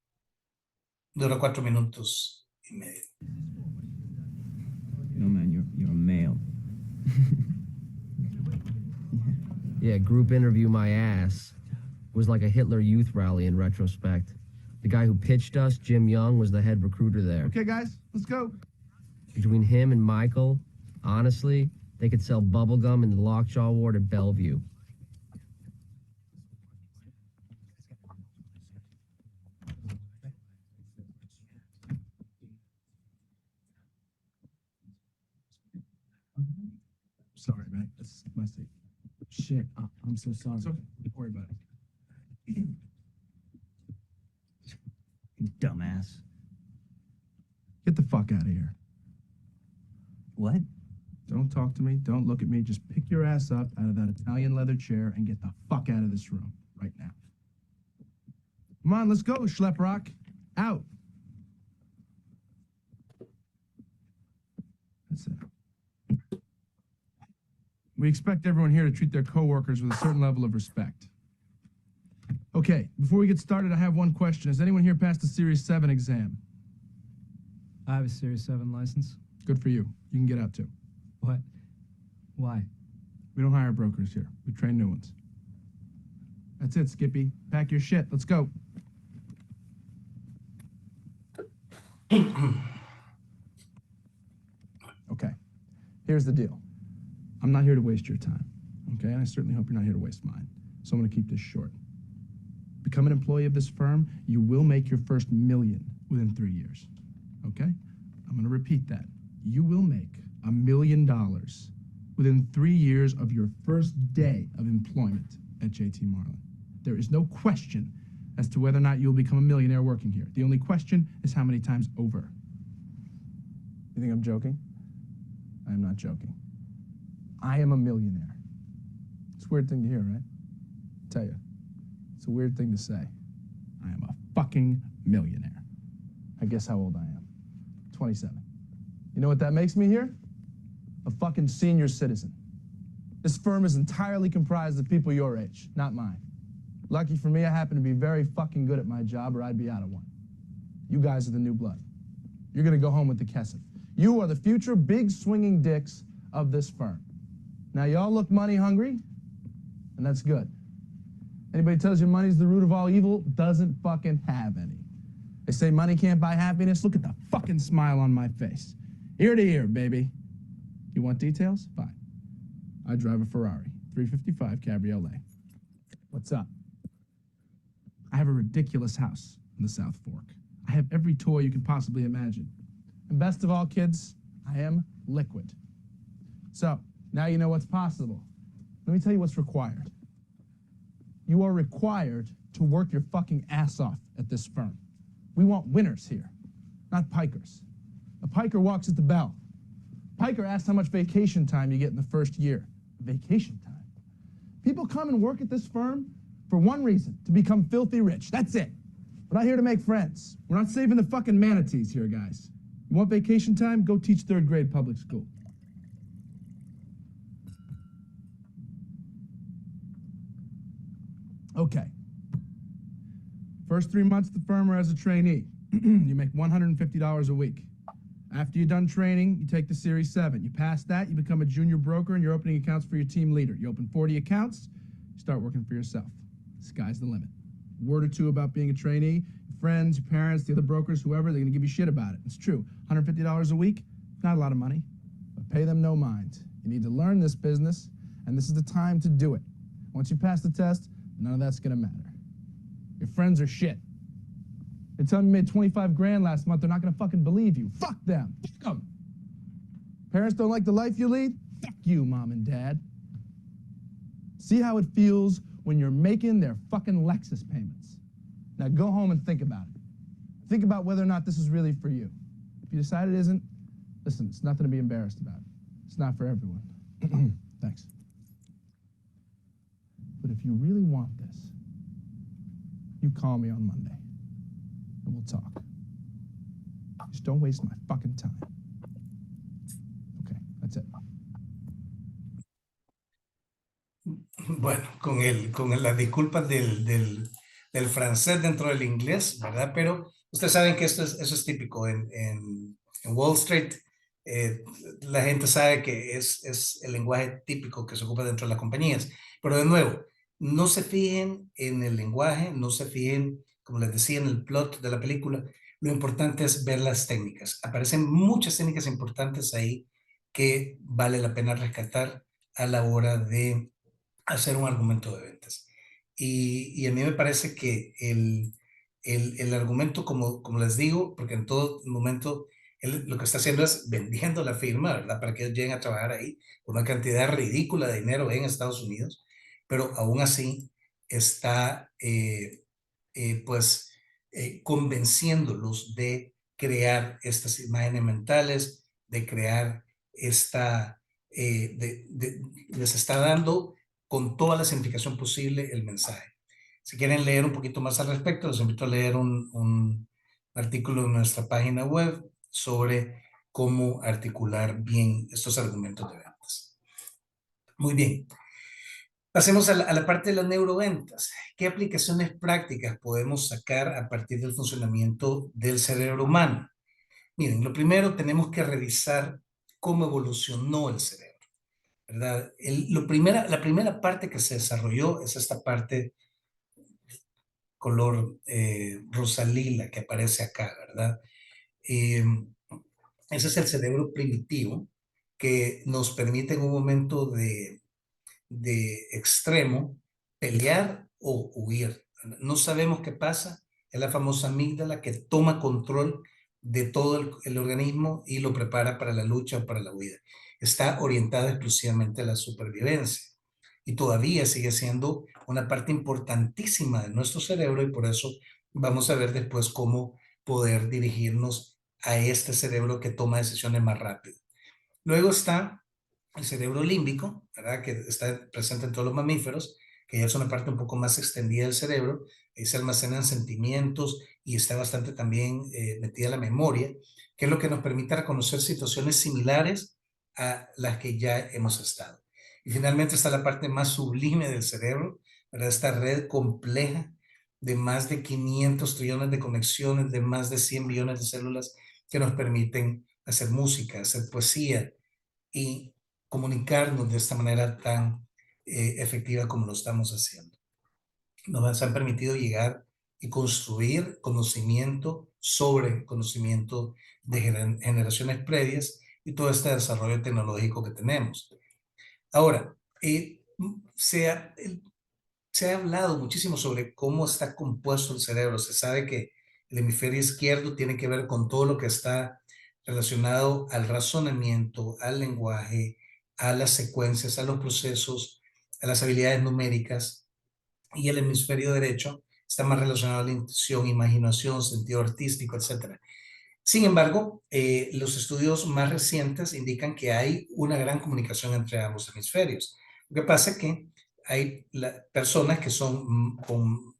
Dura 4 minutos y medio. No, man, you're a male. Yeah, group interview my ass was like a Hitler Youth rally in retrospect. The guy who pitched us, Jim Young, was the head recruiter there. Okay, guys, let's go. Between him and Michael, honestly, they could sell bubblegum in the Lockjaw Ward at Bellevue. Sorry, man. That's my mistake. Shit, I'm so sorry. It's okay. Don't worry about it. You dumbass. Get the fuck out of here. What? Don't talk to me. Don't look at me. Just pick your ass up out of that Italian leather chair and get the fuck out of this room right now. Come on, let's go, Schleprock. Out. That's it. We expect everyone here to treat their coworkers with a certain level of respect. Okay, before we get started, I have one question. Has anyone here passed the Series 7 exam? I have a Series 7 license. Good for you. You can get out too. What? Why? We don't hire brokers here. We train new ones. That's it, Skippy. Pack your shit. Let's go. Okay. Here's the deal. I'm not here to waste your time. Okay? And I certainly hope you're not here to waste mine. So I'm going to keep this short. Become an employee of this firm, you will make your first million within 3 years. Okay? I'm going to repeat that. You will make $1 million within 3 years of your first day of employment at JT Marlin. There is no question as to whether or not you'll become a millionaire working here. The only question is how many times over. You think I'm joking? I am not joking. I am a millionaire. It's a weird thing to hear, right? I tell you, it's a weird thing to say. I am a fucking millionaire. I guess how old I am. 27. You know what that makes me here? A fucking senior citizen. This firm is entirely comprised of people your age, not mine. Lucky for me, I happen to be very fucking good at my job, or I'd be out of one. You guys are the new blood. You're gonna go home with the Kesef. You are the future big swinging dicks of this firm. Now, y'all look money hungry, and that's good. Anybody tells you money's the root of all evil doesn't fucking have any. They say money can't buy happiness. Look at the fucking smile on my face. Ear to ear, baby. You want details? Fine. I drive a Ferrari, 355 Cabriolet. What's up? I have a ridiculous house in the South Fork. I have every toy you can possibly imagine. And best of all, kids, I am liquid. So, now you know what's possible. Let me tell you what's required. You are required to work your fucking ass off at this firm. We want winners here, not pikers. A piker walks at the bell. Piker asks how much vacation time you get in the first year. Vacation time? People come and work at this firm for one reason, to become filthy rich. That's it. We're not here to make friends. We're not saving the fucking manatees here, guys. You want vacation time? Go teach third grade public school. Okay. First 3 months at the firm or as a trainee, you make $150 a week. After you're done training, you take the Series 7. You pass that, you become a junior broker, and you're opening accounts for your team leader. You open 40 accounts, you start working for yourself. Sky's the limit. A word or two about being a trainee, your friends, your parents, the other brokers, whoever, they're gonna give you shit about it. It's true. $150 a week, not a lot of money, but pay them no mind. You need to learn this business, and this is the time to do it. Once you pass the test, none of that's gonna matter. Your friends are shit. They tell me you made 25 grand last month, they're not gonna fucking believe you. Fuck them. Fuck them. Parents don't like the life you lead? Fuck you, mom and dad. See how it feels when you're making their fucking Lexus payments. Now go home and think about it. Think about whether or not this is really for you. If you decide it isn't, listen, it's nothing to be embarrassed about. It's not for everyone. Thanks. But if you really want this, you call me on Monday, and we'll talk. Just don't waste my fucking time. Okay, that's it. Bueno, con las disculpas del francés dentro del inglés, ¿verdad? Pero ustedes saben que eso es típico en Wall Street. La gente sabe que es el lenguaje típico que se ocupa dentro de las compañías. Pero de nuevo, no se fijen en el lenguaje, no se fijen, como les decía, en el plot de la película. Lo importante es ver las técnicas. Aparecen muchas técnicas importantes ahí que vale la pena rescatar a la hora de hacer un argumento de ventas. Y a mí me parece que el argumento, como les digo, porque en todo momento él lo que está haciendo es vendiendo la firma, ¿verdad? Para que ellos lleguen a trabajar ahí por una cantidad ridícula de dinero en Estados Unidos, pero aún así está convenciéndolos de crear estas imágenes mentales, de crear les está dando con toda la simplificación posible el mensaje. Si quieren leer un poquito más al respecto, les invito a leer un artículo en nuestra página web sobre cómo articular bien estos argumentos de ventas. Muy bien. Pasemos a la parte de las neuroventas. ¿Qué aplicaciones prácticas podemos sacar a partir del funcionamiento del cerebro humano? Miren, lo primero tenemos que revisar cómo evolucionó el cerebro, ¿verdad? La primera parte que se desarrolló es esta parte color rosalila que aparece acá, ¿verdad? Ese es el cerebro primitivo que nos permite en un momento de extremo pelear o huir. No sabemos qué pasa, es la famosa amígdala que toma control de todo el organismo y lo prepara para la lucha o para la huida. Está orientada exclusivamente a la supervivencia y todavía sigue siendo una parte importantísima de nuestro cerebro y por eso vamos a ver después cómo poder dirigirnos a este cerebro que toma decisiones más rápido. Luego está el cerebro límbico, ¿verdad? Que está presente en todos los mamíferos, que ya es una parte un poco más extendida del cerebro, ahí se almacenan sentimientos y está bastante también metida la memoria, que es lo que nos permite reconocer situaciones similares a las que ya hemos estado. Y finalmente está la parte más sublime del cerebro, ¿verdad? Esta red compleja de más de 500 trillones de conexiones, de más de 100 billones de células que nos permiten hacer música, hacer poesía y comunicarnos de esta manera tan efectiva como lo estamos haciendo. Nos han permitido llegar y construir conocimiento sobre conocimiento de generaciones previas y todo este desarrollo tecnológico que tenemos. Ahora, se ha hablado muchísimo sobre cómo está compuesto el cerebro. Se sabe que el hemisferio izquierdo tiene que ver con todo lo que está relacionado al razonamiento, al lenguaje, a las secuencias, a los procesos, a las habilidades numéricas, y el hemisferio derecho está más relacionado a la intuición, imaginación, sentido artístico, etc. Sin embargo, los estudios más recientes indican que hay una gran comunicación entre ambos hemisferios. Lo que pasa es que hay personas que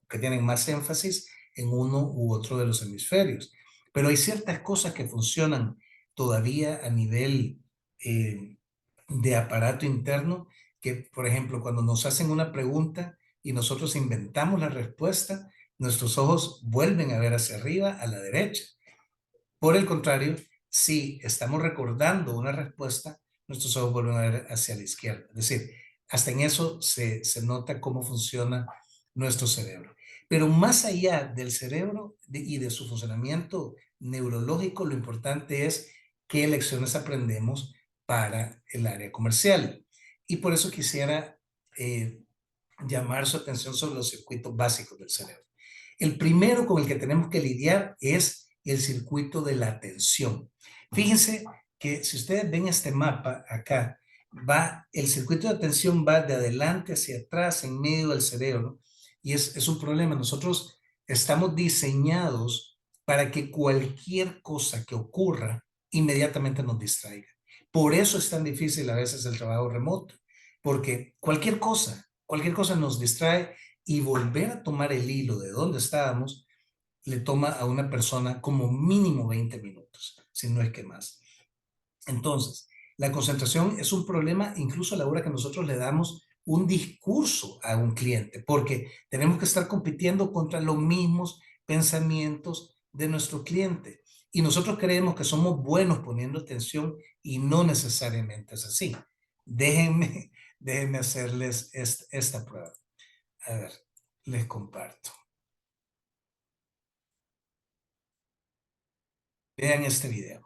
que tienen más énfasis en uno u otro de los hemisferios, pero hay ciertas cosas que funcionan todavía a nivel de aparato interno, que por ejemplo cuando nos hacen una pregunta y nosotros inventamos la respuesta, nuestros ojos vuelven a ver hacia arriba, a la derecha. Por el contrario, si estamos recordando una respuesta, nuestros ojos vuelven a ver hacia la izquierda. Es decir, hasta en eso se nota cómo funciona nuestro cerebro. Pero más allá del cerebro y de su funcionamiento neurológico, lo importante es qué lecciones aprendemos para el área comercial. Y por eso quisiera llamar su atención sobre los circuitos básicos del cerebro. El primero con el que tenemos que lidiar es el circuito de la atención. Fíjense que si ustedes ven este mapa acá, el circuito de atención va de adelante hacia atrás en medio del cerebro y es un problema. Nosotros estamos diseñados para que cualquier cosa que ocurra inmediatamente nos distraiga. Por eso es tan difícil a veces el trabajo remoto, porque cualquier cosa nos distrae y volver a tomar el hilo de donde estábamos le toma a una persona como mínimo 20 minutos, si no es que más. Entonces, la concentración es un problema incluso a la hora que nosotros le damos un discurso a un cliente, porque tenemos que estar compitiendo contra los mismos pensamientos de nuestro cliente. Y nosotros creemos que somos buenos poniendo atención y no necesariamente es así. Déjenme hacerles esta prueba. A ver, les comparto. Vean este video.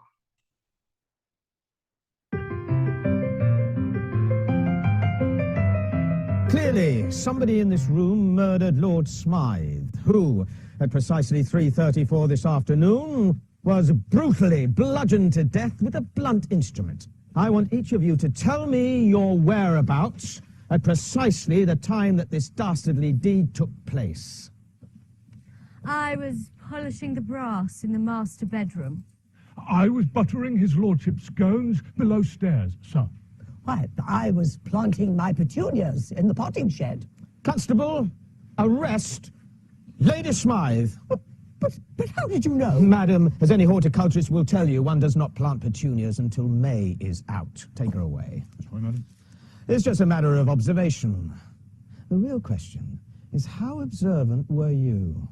Clearly, somebody in this room murdered Lord Smythe, who, at precisely 3:34 this afternoon, was brutally bludgeoned to death with a blunt instrument. I want each of you to tell me your whereabouts at precisely the time that this dastardly deed took place. I was polishing the brass in the master bedroom. I was buttering his lordship's scones below stairs, sir. Why, I was planting my petunias in the potting shed. Constable, arrest Lady Smythe. But how did you know? Madam, as any horticulturist will tell you, one does not plant petunias until May is out. Take her away. Sorry, madam. It's just a matter of observation. The real question is, how observant were you?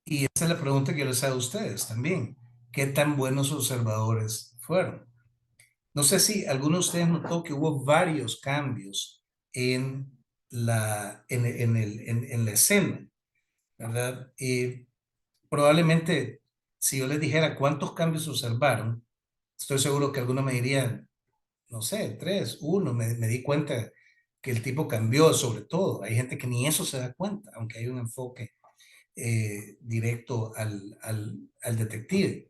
Y esa es la pregunta que yo les hago a ustedes también. ¿Qué tan buenos observadores fueron? No sé si alguno de ustedes notó que hubo varios cambios en la escena, ¿verdad? Probablemente, si yo les dijera cuántos cambios observaron, estoy seguro que algunos me dirían, no sé, 3, 1, me di cuenta que el tipo cambió sobre todo. Hay gente que ni eso se da cuenta, aunque hay un enfoque directo al detective.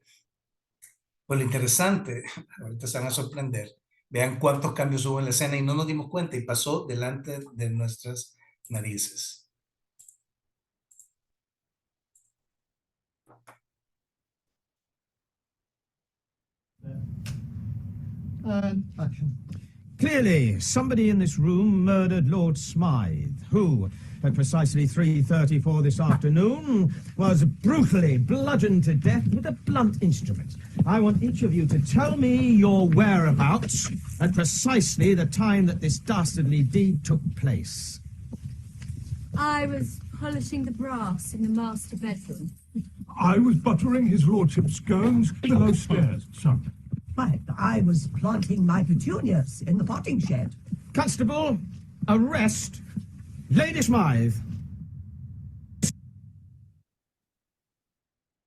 Pues lo interesante, ahorita se van a sorprender, Vean cuántos cambios hubo en la escena y no nos dimos cuenta y pasó delante de nuestras narices. Action. Clearly, somebody in this room murdered Lord Smythe, who, at precisely 3:34 this afternoon, was brutally bludgeoned to death with a blunt instrument. I want each of you to tell me your whereabouts at precisely the time that this dastardly deed took place. I was polishing the brass in the master bedroom. I was buttering his lordship's scones below stairs, sir. I was planting my petunias in the potting shed. Constable, arrest Lady Smythe.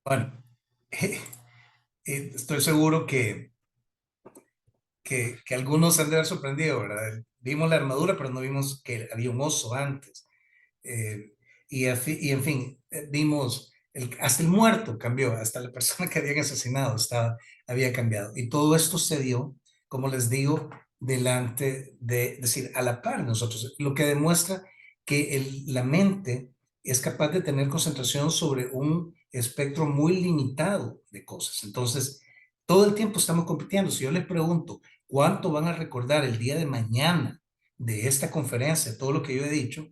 Bueno, estoy seguro que algunos se han de haber sorprendido, ¿verdad? Vimos la armadura, pero no vimos que había un oso antes. Y en fin, vimos hasta el muerto cambió, hasta la persona que habían asesinado había cambiado. Y todo esto se dio, como les digo, delante de, es decir, a la par de nosotros, lo que demuestra que la mente es capaz de tener concentración sobre un espectro muy limitado de cosas. Entonces, todo el tiempo estamos compitiendo. Si yo les pregunto, ¿cuánto van a recordar el día de mañana de esta conferencia, todo lo que yo he dicho?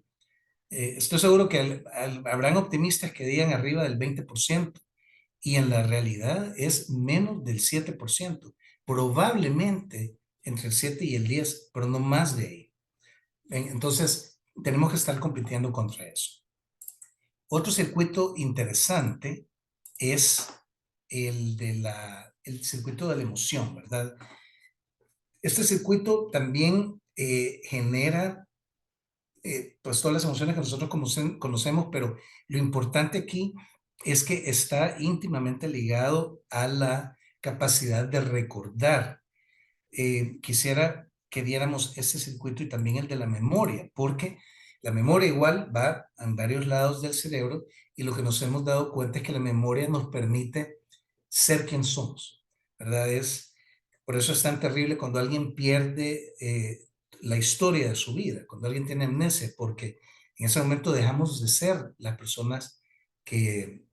Estoy seguro que habrán optimistas que digan arriba del 20% y en la realidad es menos del 7%, probablemente entre el 7 y el 10, pero no más de ahí. Entonces, tenemos que estar compitiendo contra eso. Otro circuito interesante es el circuito de la emoción, ¿verdad? Este circuito también genera pues todas las emociones que nosotros conocemos, pero lo importante aquí es que está íntimamente ligado a la capacidad de recordar. Quisiera que viéramos ese circuito y también el de la memoria, porque la memoria igual va en varios lados del cerebro y lo que nos hemos dado cuenta es que la memoria nos permite ser quien somos, ¿verdad? Por eso es tan terrible cuando alguien pierde la historia de su vida, cuando alguien tiene amnesia, porque en ese momento dejamos de ser las personas que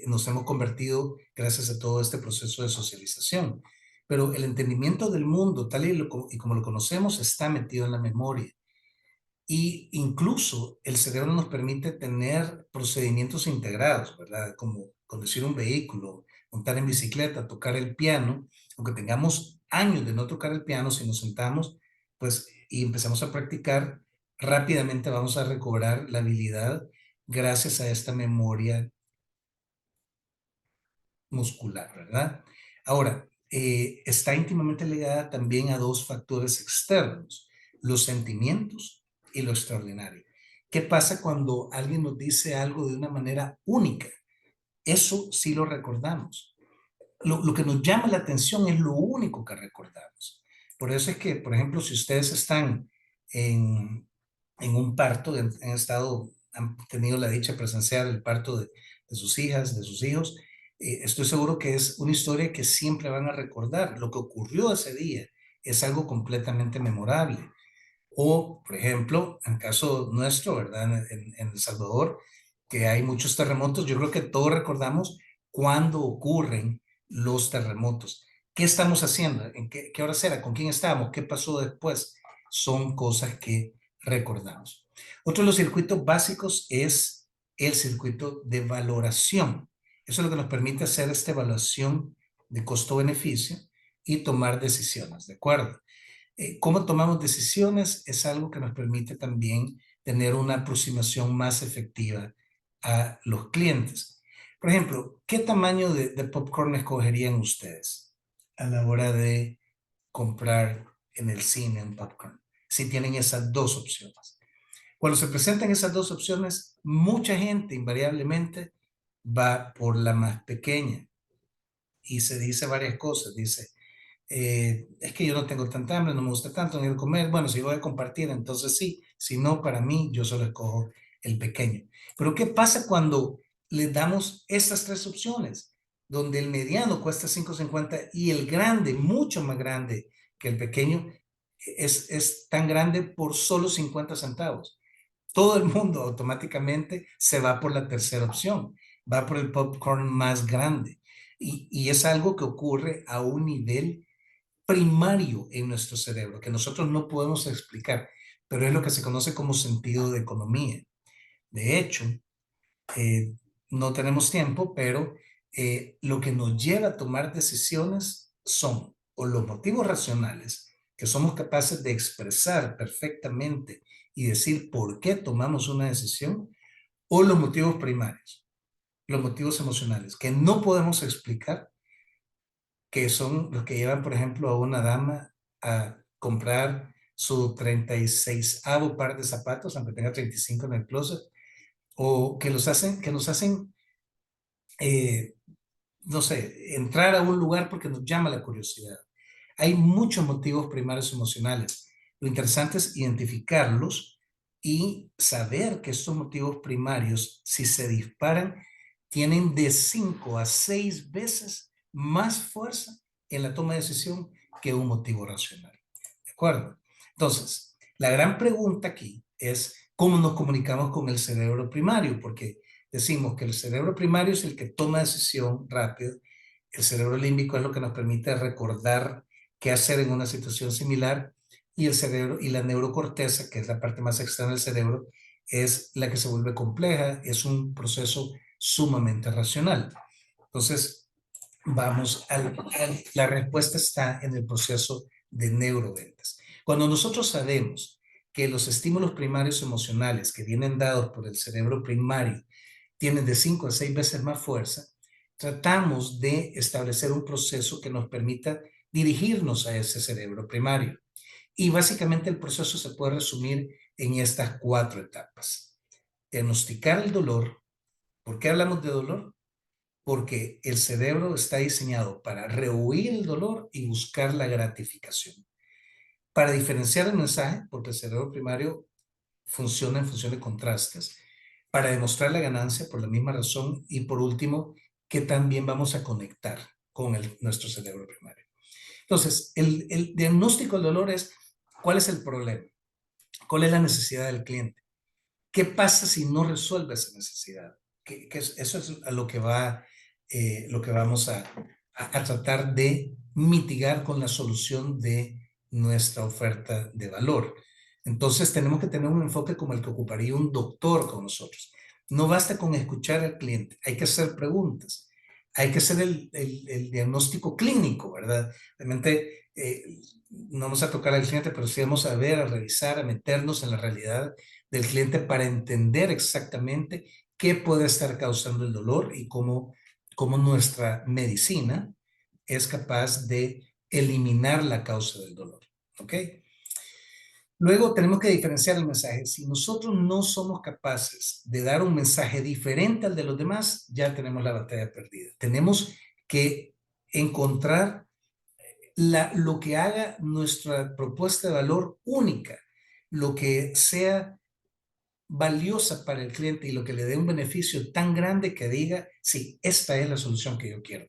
nos hemos convertido gracias a todo este proceso de socialización. Pero el entendimiento del mundo, tal y como lo conocemos, está metido en la memoria. Y incluso el cerebro nos permite tener procedimientos integrados, ¿verdad? Como conducir un vehículo, montar en bicicleta, tocar el piano. Aunque tengamos años de no tocar el piano, si nos sentamos pues, y empezamos a practicar, rápidamente vamos a recobrar la habilidad gracias a esta memoria muscular, ¿verdad? Ahora, está íntimamente ligada también a dos factores externos, los sentimientos y lo extraordinario. ¿Qué pasa cuando alguien nos dice algo de una manera única? Eso sí lo recordamos. Lo que nos llama la atención es lo único que recordamos. Por eso es que, por ejemplo, si ustedes están en un parto, han tenido la dicha de presenciar el parto de sus hijas, de sus hijos, estoy seguro que es una historia que siempre van a recordar. Lo que ocurrió ese día es algo completamente memorable. O, por ejemplo, en caso nuestro, ¿verdad? En El Salvador, que hay muchos terremotos, yo creo que todos recordamos cuándo ocurren los terremotos. ¿Qué estamos haciendo? ¿En qué hora era? ¿Con quién estábamos? ¿Qué pasó después? Son cosas que recordamos. Otro de los circuitos básicos es el circuito de valoración. Eso es lo que nos permite hacer esta evaluación de costo-beneficio y tomar decisiones, ¿de acuerdo? Cómo tomamos decisiones es algo que nos permite también tener una aproximación más efectiva a los clientes. Por ejemplo, ¿qué tamaño de popcorn escogerían ustedes a la hora de comprar en el cine un popcorn? Si tienen esas dos opciones. Cuando se presentan esas dos opciones, mucha gente invariablemente va por la más pequeña y se dice varias cosas. Dice, es que yo no tengo tanta hambre, no me gusta tanto, no quiero comer. Bueno, si voy a compartir, entonces sí. Si no, para mí, yo solo escojo el pequeño. Pero ¿qué pasa cuando le damos estas tres opciones? Donde el mediano cuesta $5.50 y el grande, mucho más grande que el pequeño es tan grande por solo 50 centavos. Todo el mundo automáticamente se va por la tercera opción, va por el popcorn más grande. Y es algo que ocurre a un nivel primario en nuestro cerebro, que nosotros no podemos explicar, pero es lo que se conoce como sentido de economía. De hecho, no tenemos tiempo, pero lo que nos lleva a tomar decisiones son o los motivos racionales que somos capaces de expresar perfectamente y decir por qué tomamos una decisión, o los motivos primarios, los motivos emocionales, que no podemos explicar, que son los que llevan, por ejemplo, a una dama a comprar su 36avo par de zapatos, aunque tenga 35 en el closet, o que nos hacen no sé, entrar a un lugar porque nos llama la curiosidad. Hay muchos motivos primarios emocionales. Lo interesante es identificarlos y saber que estos motivos primarios, si se disparan, tienen de 5 a 6 veces más fuerza en la toma de decisión que un motivo racional. ¿De acuerdo? Entonces, la gran pregunta aquí es cómo nos comunicamos con el cerebro primario, porque decimos que el cerebro primario es el que toma decisión rápido, el cerebro límbico es lo que nos permite recordar qué hacer en una situación similar, y el cerebro y la neurocorteza, que es la parte más externa del cerebro, es la que se vuelve compleja, es un proceso sumamente racional. Entonces, vamos la respuesta está en el proceso de neuroventas. Cuando nosotros sabemos que los estímulos primarios emocionales que vienen dados por el cerebro primario tienen de 5 a 6 veces más fuerza, tratamos de establecer un proceso que nos permita dirigirnos a ese cerebro primario. Y básicamente el proceso se puede resumir en estas 4 etapas. Diagnosticar el dolor. ¿Por qué hablamos de dolor? Porque el cerebro está diseñado para rehuir el dolor y buscar la gratificación. Para diferenciar el mensaje, porque el cerebro primario funciona en función de contrastes, para demostrar la ganancia por la misma razón, y por último, que también vamos a conectar con nuestro cerebro primario. Entonces, el diagnóstico del dolor es ¿cuál es el problema? ¿Cuál es la necesidad del cliente? ¿Qué pasa si no resuelve esa necesidad? Eso es a lo que vamos a tratar de mitigar con la solución de nuestra oferta de valor. Entonces tenemos que tener un enfoque como el que ocuparía un doctor con nosotros. No basta con escuchar al cliente, hay que hacer preguntas, hay que hacer el diagnóstico clínico, ¿verdad? Realmente no vamos a tocar al cliente, pero sí vamos a ver, a revisar, a meternos en la realidad del cliente para entender exactamente qué puede estar causando el dolor y cómo nuestra medicina es capaz de eliminar la causa del dolor. ¿Ok? Luego tenemos que diferenciar el mensaje. Si nosotros no somos capaces de dar un mensaje diferente al de los demás, ya tenemos la batalla perdida. Tenemos que encontrar lo que haga nuestra propuesta de valor única, lo que sea valiosa para el cliente y lo que le dé un beneficio tan grande que diga, sí, esta es la solución que yo quiero.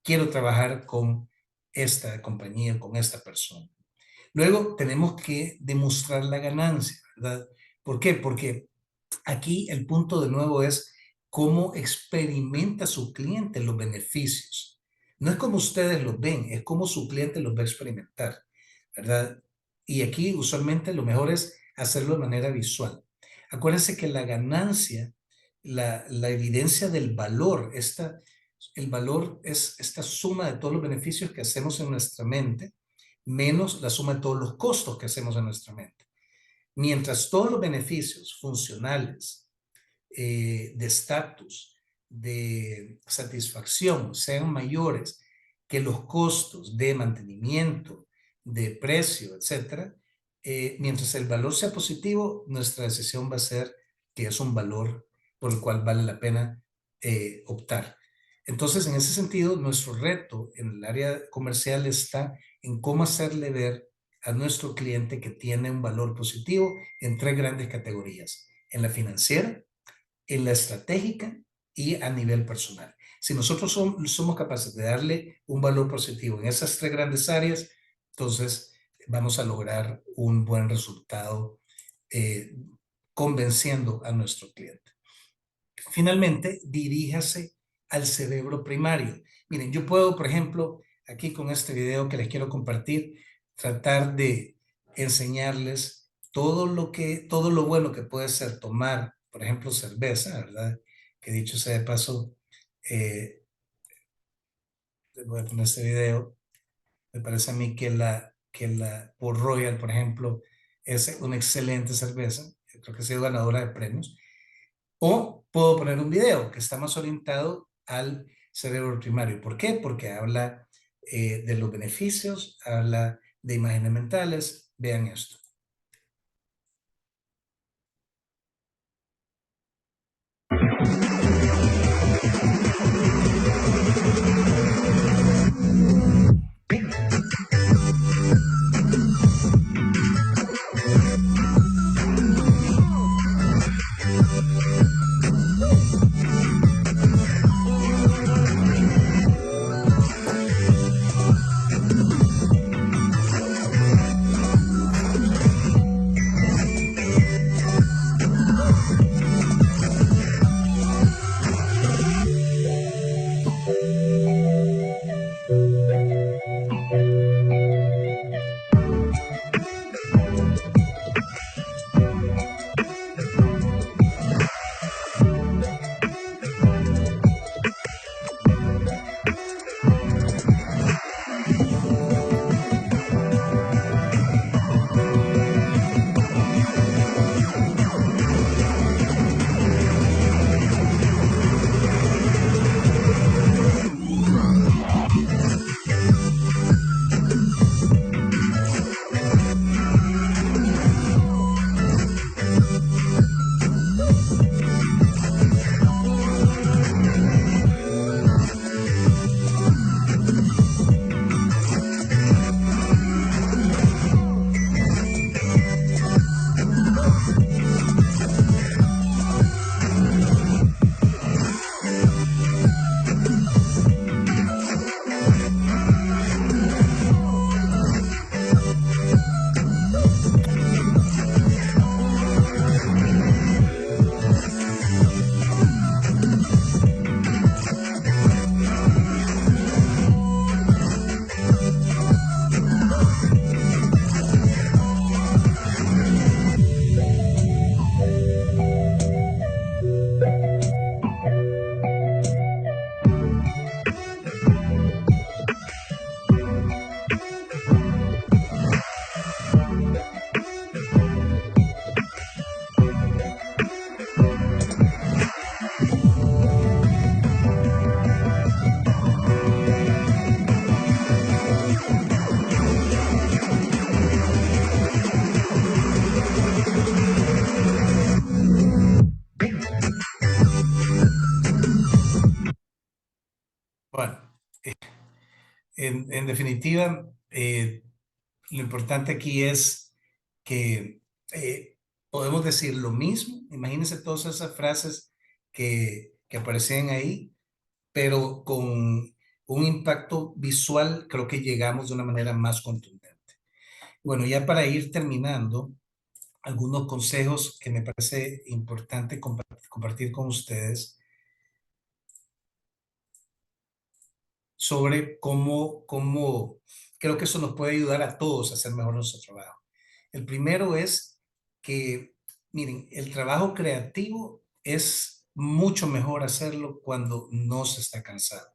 Quiero trabajar con esta compañía, con esta persona. Luego tenemos que demostrar la ganancia, ¿verdad? ¿Por qué? Porque aquí el punto de nuevo es cómo experimenta su cliente los beneficios. No es como ustedes los ven, es como su cliente los va a experimentar, ¿verdad? Y aquí usualmente lo mejor es hacerlo de manera visual. Acuérdense que la ganancia, la evidencia del valor, el valor es esta suma de todos los beneficios que hacemos en nuestra mente, menos la suma de todos los costos que hacemos en nuestra mente. Mientras todos los beneficios funcionales, de estatus, de satisfacción sean mayores que los costos de mantenimiento, de precio, etcétera, mientras el valor sea positivo, nuestra decisión va a ser que es un valor por el cual vale la pena optar. Entonces, en ese sentido, nuestro reto en el área comercial está en cómo hacerle ver a nuestro cliente que tiene un valor positivo en 3 grandes categorías: en la financiera, en la estratégica y a nivel personal. Si nosotros somos capaces de darle un valor positivo en esas 3 grandes áreas, entonces vamos a lograr un buen resultado convenciendo a nuestro cliente. Finalmente, diríjase al cerebro primario. Miren, yo puedo, por ejemplo, aquí con este video que les quiero compartir, tratar de enseñarles todo lo bueno que puede ser tomar, por ejemplo, cerveza, ¿verdad? Que dicho sea de paso, les voy a poner este video. Me parece a mí que la Port Royal, por ejemplo, es una excelente cerveza. Yo creo que ha sido ganadora de premios. O puedo poner un video que está más orientado al cerebro primario. ¿Por qué? Porque habla de los beneficios, habla de imágenes mentales. Vean esto. Bueno, en definitiva, lo importante aquí es que podemos decir lo mismo. Imagínense todas esas frases que aparecían ahí, pero con un impacto visual creo que llegamos de una manera más contundente. Bueno, ya para ir terminando, algunos consejos que me parece importante compartir con ustedes sobre cómo creo que eso nos puede ayudar a todos a hacer mejor nuestro trabajo. El primero es que, miren, el trabajo creativo es mucho mejor hacerlo cuando no se está cansado.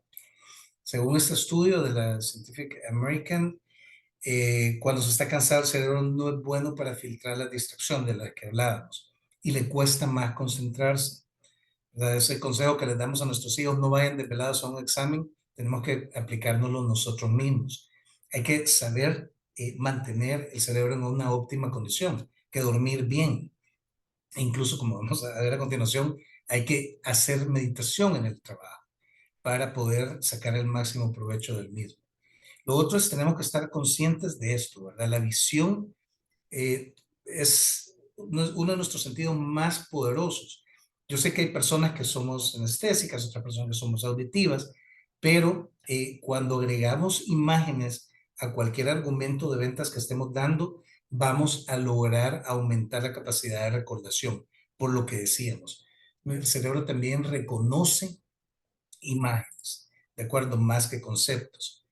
Según este estudio de la Scientific American, cuando se está cansado el cerebro no es bueno para filtrar la distracción de la que hablábamos y le cuesta más concentrarse. ¿Verdad? Ese consejo que les damos a nuestros hijos: no vayan desvelados a un examen, tenemos que aplicárnoslo nosotros mismos. Hay que saber mantener el cerebro en una óptima condición, que dormir bien. E incluso, como vamos a ver a continuación, hay que hacer meditación en el trabajo para poder sacar el máximo provecho del mismo. Lo otro es, tenemos que estar conscientes de esto, ¿verdad? La visión es uno de nuestros sentidos más poderosos. Yo sé que hay personas que somos anestésicas, otras personas que somos auditivas, pero cuando agregamos imágenes a cualquier argumento de ventas que estemos dando, vamos a lograr aumentar la capacidad de recordación, por lo que decíamos. El cerebro también reconoce imágenes, ¿de acuerdo? Más que conceptos.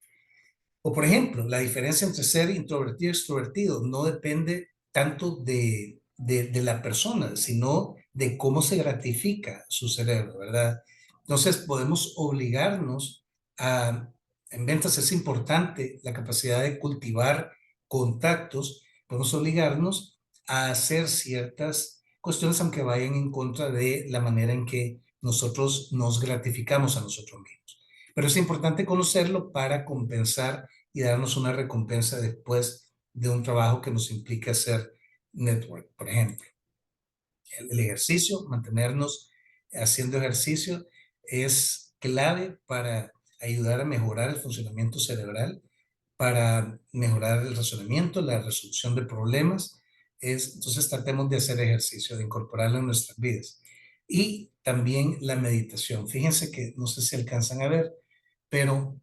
O por ejemplo, la diferencia entre ser introvertido y extrovertido no depende tanto de la persona, sino de cómo se gratifica su cerebro, ¿verdad? Entonces podemos obligarnos a, en ventas es importante la capacidad de cultivar contactos, podemos obligarnos a hacer ciertas cuestiones aunque vayan en contra de la manera en que nosotros nos gratificamos a nosotros mismos. Pero es importante conocerlo para compensar y darnos una recompensa después de un trabajo que nos implica hacer network, por ejemplo. El ejercicio, mantenernos haciendo ejercicio es clave para ayudar a mejorar el funcionamiento cerebral, para mejorar el razonamiento, la resolución de problemas. Entonces tratemos de hacer ejercicio, de incorporarlo en nuestras vidas. Y también la meditación. Fíjense que no sé si alcanzan a ver, pero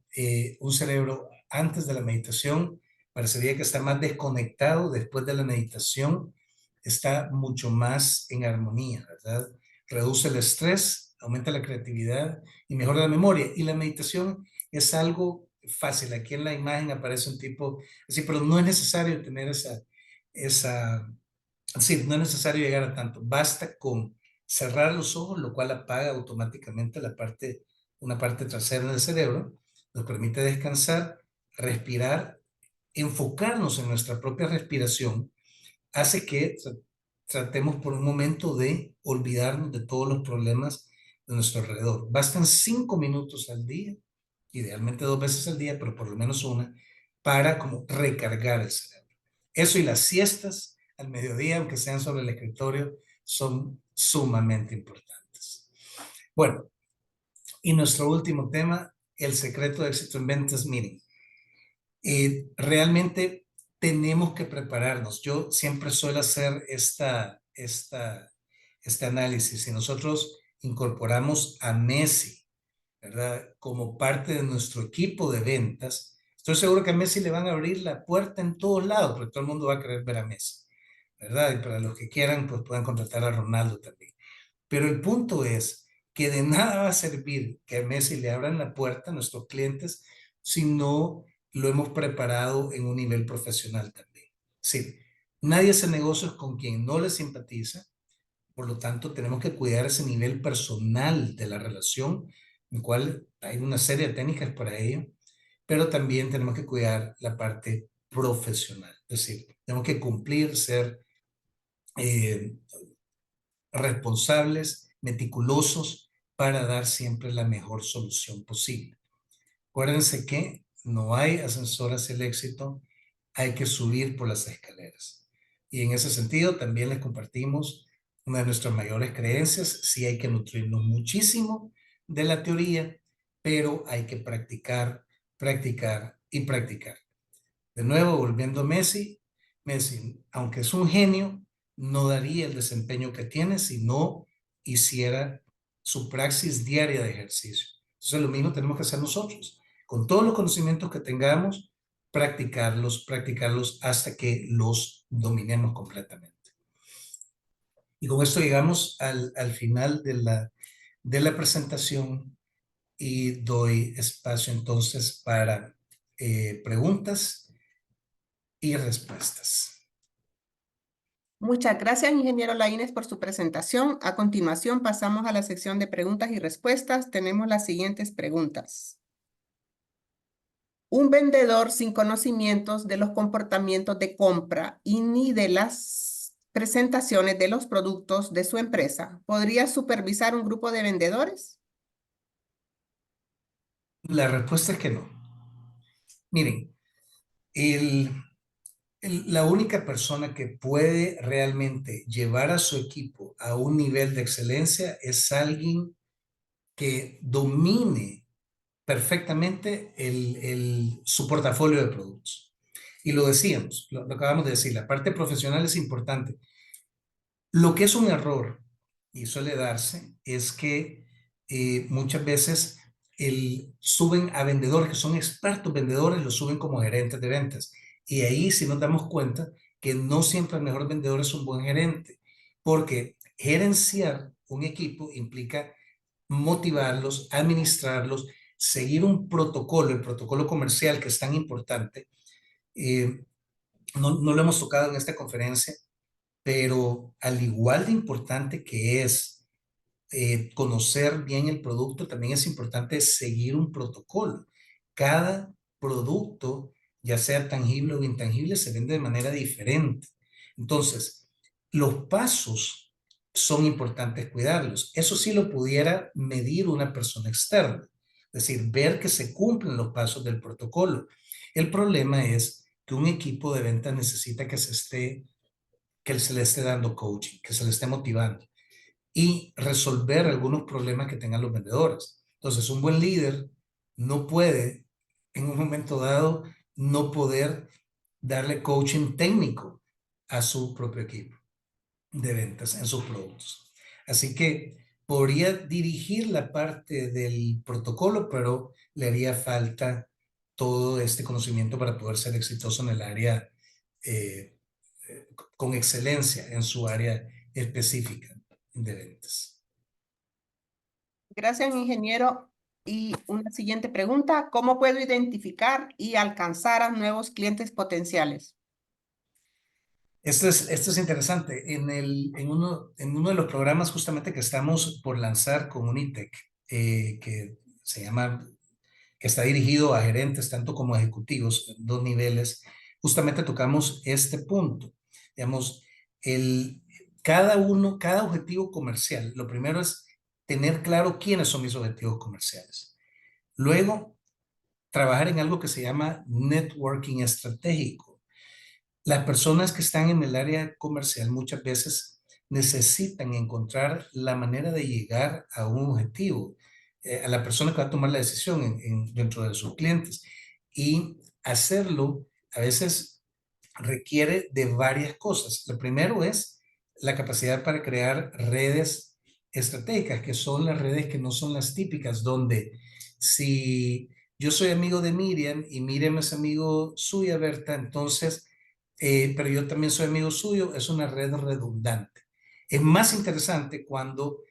un cerebro antes de la meditación parecería que está más desconectado. Después de la meditación está mucho más en armonía, ¿verdad? Reduce el estrés, aumenta la creatividad y mejora la memoria. Y la meditación es algo fácil. Aquí en la imagen aparece un tipo así, pero no es necesario tener sí, no es necesario llegar a tanto. Basta con cerrar los ojos, lo cual apaga automáticamente una parte trasera del cerebro, nos permite descansar, respirar, enfocarnos en nuestra propia respiración, hace que tratemos por un momento de olvidarnos de todos los problemas de nuestro alrededor. Bastan 5 minutos al día, idealmente 2 veces al día, pero por lo menos una, para como recargar el cerebro. Eso y las siestas al mediodía, aunque sean sobre el escritorio, son sumamente importantes. Bueno, y nuestro último tema, el secreto de éxito en ventas. Miren, realmente tenemos que prepararnos. Yo siempre suelo hacer este análisis. Si nosotros incorporamos a Messi, ¿verdad? Como parte de nuestro equipo de ventas, estoy seguro que a Messi le van a abrir la puerta en todos lados, porque todo el mundo va a querer ver a Messi, ¿verdad? Y para los que quieran, pues pueden contratar a Ronaldo también. Pero el punto es que de nada va a servir que a Messi le abran la puerta a nuestros clientes si no lo hemos preparado en un nivel profesional también. Sí, nadie hace negocios con quien no le simpatiza, por lo tanto tenemos que cuidar ese nivel personal de la relación, en el cual hay una serie de técnicas para ello, pero también tenemos que cuidar la parte profesional, es decir, tenemos que cumplir, ser responsables, meticulosos para dar siempre la mejor solución posible. Acuérdense que no hay ascensor hacia el éxito, hay que subir por las escaleras. Y en ese sentido también les compartimos una de nuestras mayores creencias. Sí hay que nutrirnos muchísimo de la teoría, pero hay que practicar, practicar y practicar. De nuevo, volviendo a Messi, aunque es un genio, no daría el desempeño que tiene si no hiciera su praxis diaria de ejercicio. Entonces lo mismo tenemos que hacer nosotros. Con todos los conocimientos que tengamos, practicarlos hasta que los dominemos completamente. Y con esto llegamos al final de la presentación y doy espacio entonces para preguntas y respuestas. Muchas gracias, ingeniero Laínez, por su presentación. A continuación, pasamos a la sección de preguntas y respuestas. Tenemos las siguientes preguntas. Un vendedor sin conocimientos de los comportamientos de compra y ni de las presentaciones de los productos de su empresa, ¿podría supervisar un grupo de vendedores? La respuesta es que no. Miren, la única persona que puede realmente llevar a su equipo a un nivel de excelencia es alguien que domine perfectamente su portafolio de productos. Y lo decíamos, lo acabamos de decir, la parte profesional es importante. Lo que es un error, y suele darse, es que muchas veces suben a vendedores que son expertos vendedores, los suben como gerentes de ventas. Y ahí sí nos damos cuenta que no siempre el mejor vendedor es un buen gerente, porque gerenciar un equipo implica motivarlos, administrarlos, seguir un protocolo, el protocolo comercial que es tan importante. No lo hemos tocado en esta conferencia, pero al igual de importante que es conocer bien el producto, también es importante seguir un protocolo. Cada producto, ya sea tangible o intangible, se vende de manera diferente. Entonces, los pasos son importantes cuidarlos. Eso sí lo pudiera medir una persona externa, es decir, ver que se cumplen los pasos del protocolo. El problema es que un equipo de ventas necesita que se le esté dando coaching, que se le esté motivando y resolver algunos problemas que tengan los vendedores. Entonces, un buen líder no puede, en un momento dado, no poder darle coaching técnico a su propio equipo de ventas en sus productos. Así que podría dirigir la parte del protocolo, pero le haría falta todo este conocimiento para poder ser exitoso en el área con excelencia en su área específica de ventas. Gracias, ingeniero. Y una siguiente pregunta, ¿cómo puedo identificar y alcanzar a nuevos clientes potenciales? Esto es interesante. En uno de los programas justamente que estamos por lanzar con Unitec, que se llama, que está dirigido a gerentes tanto como a ejecutivos, en 2 niveles, justamente tocamos este punto. Digamos, cada objetivo comercial, lo primero es tener claro quiénes son mis objetivos comerciales. Luego, trabajar en algo que se llama networking estratégico. Las personas que están en el área comercial muchas veces necesitan encontrar la manera de llegar a un objetivo, a la persona que va a tomar la decisión dentro de sus clientes. Y hacerlo a veces requiere de varias cosas. Lo primero es la capacidad para crear redes estratégicas, que son las redes que no son las típicas, donde si yo soy amigo de Miriam y Miriam es amigo suya, Berta, entonces, pero yo también soy amigo suyo, es una red redundante. Es más interesante cuando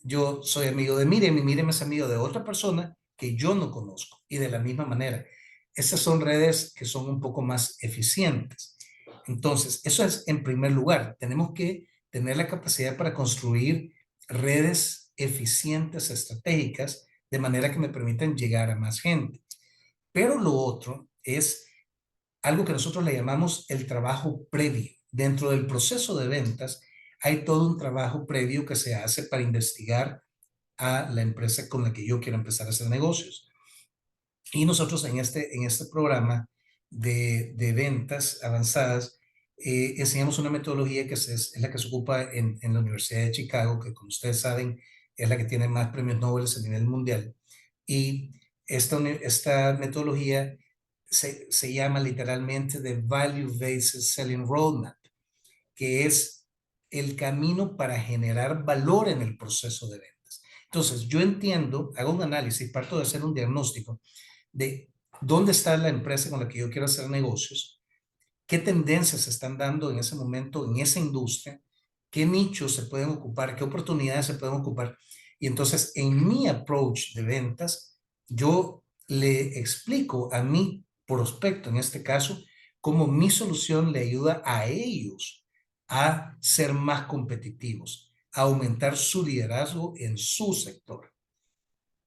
yo soy amigo de Miriam y Miriam es amigo de otra persona que yo no conozco. Y de la misma manera, esas son redes que son un poco más eficientes. Entonces, eso es en primer lugar. Tenemos que tener la capacidad para construir redes eficientes, estratégicas, de manera que me permitan llegar a más gente. Pero lo otro es algo que nosotros le llamamos el trabajo previo. Dentro del proceso de ventas hay todo un trabajo previo que se hace para investigar a la empresa con la que yo quiero empezar a hacer negocios. Y nosotros en este programa de ventas avanzadas enseñamos una metodología que es la que se ocupa en la Universidad de Chicago, que como ustedes saben es la que tiene más premios Nobel a nivel mundial. Y esta metodología se llama literalmente The Value Based Selling Roadmap, que es el camino para generar valor en el proceso de ventas. Entonces, yo entiendo, hago un análisis, parto de hacer un diagnóstico de dónde está la empresa con la que yo quiero hacer negocios, qué tendencias se están dando en ese momento en esa industria, qué nichos se pueden ocupar, qué oportunidades se pueden ocupar. Y entonces, en mi approach de ventas, yo le explico a mi prospecto, en este caso, cómo mi solución le ayuda a ellos a ser más competitivos, a aumentar su liderazgo en su sector.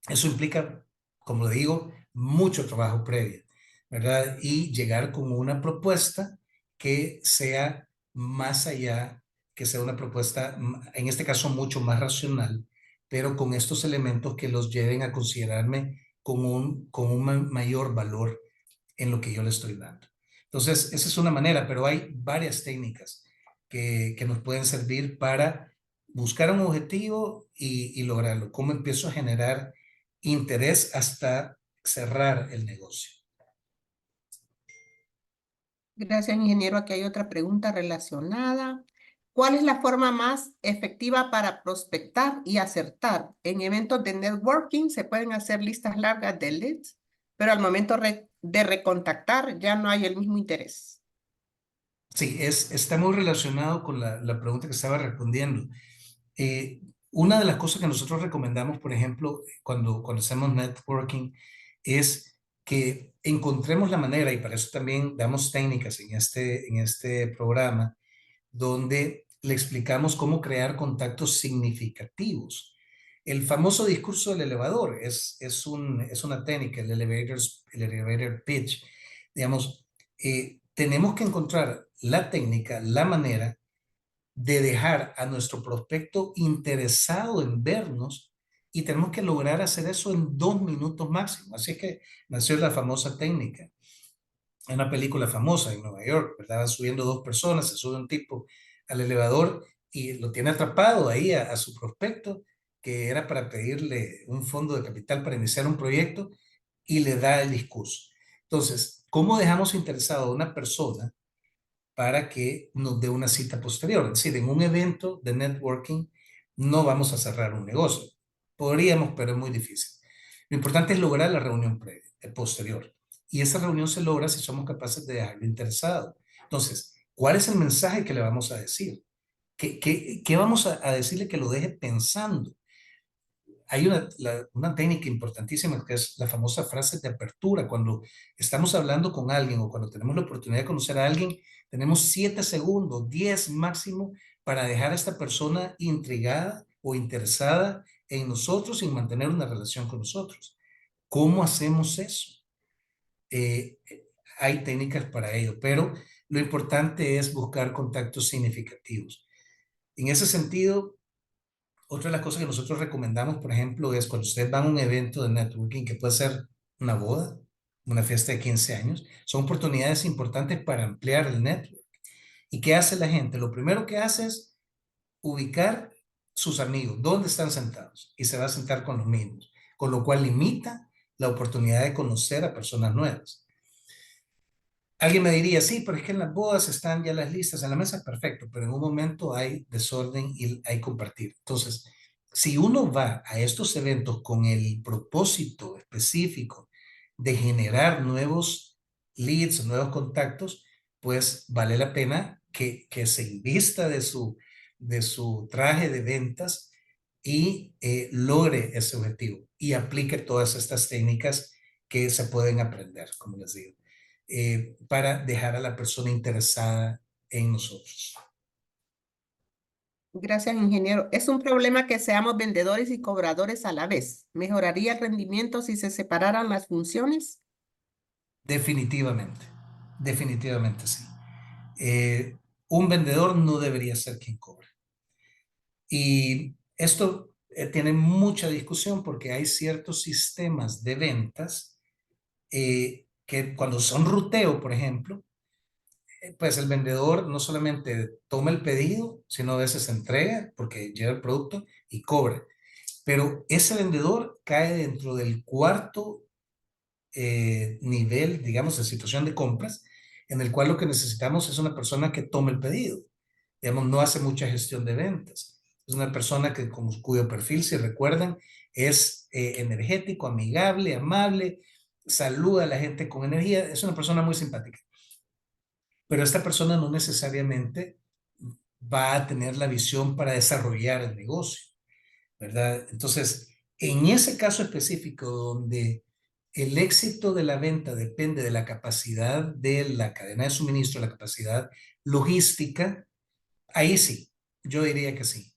Eso implica, como digo, mucho trabajo previo, ¿verdad? Y llegar con una propuesta que sea más allá, que sea una propuesta, en este caso, mucho más racional, pero con estos elementos que los lleven a considerarme con un mayor valor en lo que yo le estoy dando. Entonces, esa es una manera, pero hay varias técnicas que nos pueden servir para buscar un objetivo y lograrlo. ¿Cómo empiezo a generar interés hasta cerrar el negocio? Gracias, ingeniero. Aquí hay otra pregunta relacionada. ¿Cuál es la forma más efectiva para prospectar y acertar? En eventos de networking se pueden hacer listas largas de leads, pero al momento de recontactar ya no hay el mismo interés. Sí, está muy relacionado con la pregunta que estaba respondiendo. Eh, una de las cosas que nosotros recomendamos, por ejemplo, cuando hacemos networking, es que encontremos la manera, y para eso también damos técnicas en este programa, donde le explicamos cómo crear contactos significativos. El famoso discurso del elevador es una técnica, el elevator pitch. Digamos, tenemos que encontrar la técnica, la manera de dejar a nuestro prospecto interesado en vernos y tenemos que lograr hacer eso en 2 minutos máximo. Así es que nació la famosa técnica. Hay una película famosa en Nueva York, ¿verdad? Van subiendo 2 personas, se sube un tipo al elevador y lo tiene atrapado ahí a su prospecto, que era para pedirle un fondo de capital para iniciar un proyecto y le da el discurso. Entonces, ¿cómo dejamos interesado a una persona para que nos dé una cita posterior? Es decir, en un evento de networking no vamos a cerrar un negocio. Podríamos, pero es muy difícil. Lo importante es lograr la reunión posterior. Y esa reunión se logra si somos capaces de dejarlo interesado. Entonces, ¿cuál es el mensaje que le vamos a decir? ¿Qué vamos a decirle que lo deje pensando? Hay una técnica importantísima que es la famosa frase de apertura. Cuando estamos hablando con alguien o cuando tenemos la oportunidad de conocer a alguien, tenemos 7 segundos, 10 máximo, para dejar a esta persona intrigada o interesada en nosotros y mantener una relación con nosotros. ¿Cómo hacemos eso? Eh, Hay técnicas para ello, pero lo importante es buscar contactos significativos. En ese sentido, otra de las cosas que nosotros recomendamos, por ejemplo, es cuando ustedes van a un evento de networking, que puede ser una boda, una fiesta de 15 años, son oportunidades importantes para ampliar el network. ¿Y qué hace la gente? Lo primero que hace es ubicar sus amigos, dónde están sentados, y se va a sentar con los mismos, con lo cual limita la oportunidad de conocer a personas nuevas. Alguien me diría, sí, pero es que en las bodas están ya las listas en la mesa, perfecto, pero en un momento hay desorden y hay compartir. Entonces, si uno va a estos eventos con el propósito específico de generar nuevos leads, nuevos contactos, pues vale la pena que se invista de su traje de ventas y logre ese objetivo y aplique todas estas técnicas que se pueden aprender, como les digo. Para dejar a la persona interesada en nosotros. Gracias, ingeniero. Es un problema que seamos vendedores y cobradores a la vez. ¿Mejoraría el rendimiento si se separaran las funciones? Definitivamente, definitivamente sí. Un vendedor no debería ser quien cobra. Y esto tiene mucha discusión porque hay ciertos sistemas de ventas que cuando son ruteo, por ejemplo, pues el vendedor no solamente toma el pedido, sino a veces entrega porque lleva el producto y cobra. Pero ese vendedor cae dentro del cuarto nivel, digamos, de situación de compras, en el cual lo que necesitamos es una persona que tome el pedido. Digamos, no hace mucha gestión de ventas. Es una persona cuyo perfil, si recuerdan, es energético, amigable, amable, saluda a la gente con energía, es una persona muy simpática. Pero esta persona no necesariamente va a tener la visión para desarrollar el negocio, ¿verdad? Entonces, en ese caso específico donde el éxito de la venta depende de la capacidad de la cadena de suministro, la capacidad logística, ahí sí, yo diría que sí.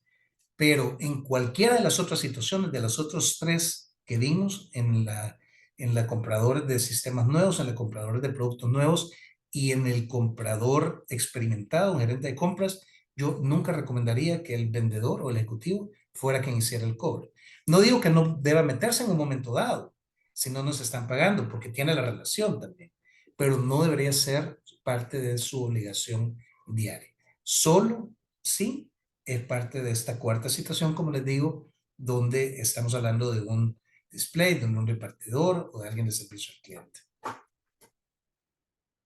Pero en cualquiera de las otras situaciones, de los otros 3 que vimos en la compradora de sistemas nuevos, en la compradora de productos nuevos y en el comprador experimentado, un gerente de compras, yo nunca recomendaría que el vendedor o el ejecutivo fuera quien hiciera el cobro. No digo que no deba meterse en un momento dado, si no nos están pagando, porque tiene la relación también, pero no debería ser parte de su obligación diaria. Solo sí es parte de esta cuarta situación, como les digo, donde estamos hablando de un display, de un repartidor o de alguien de servicio al cliente.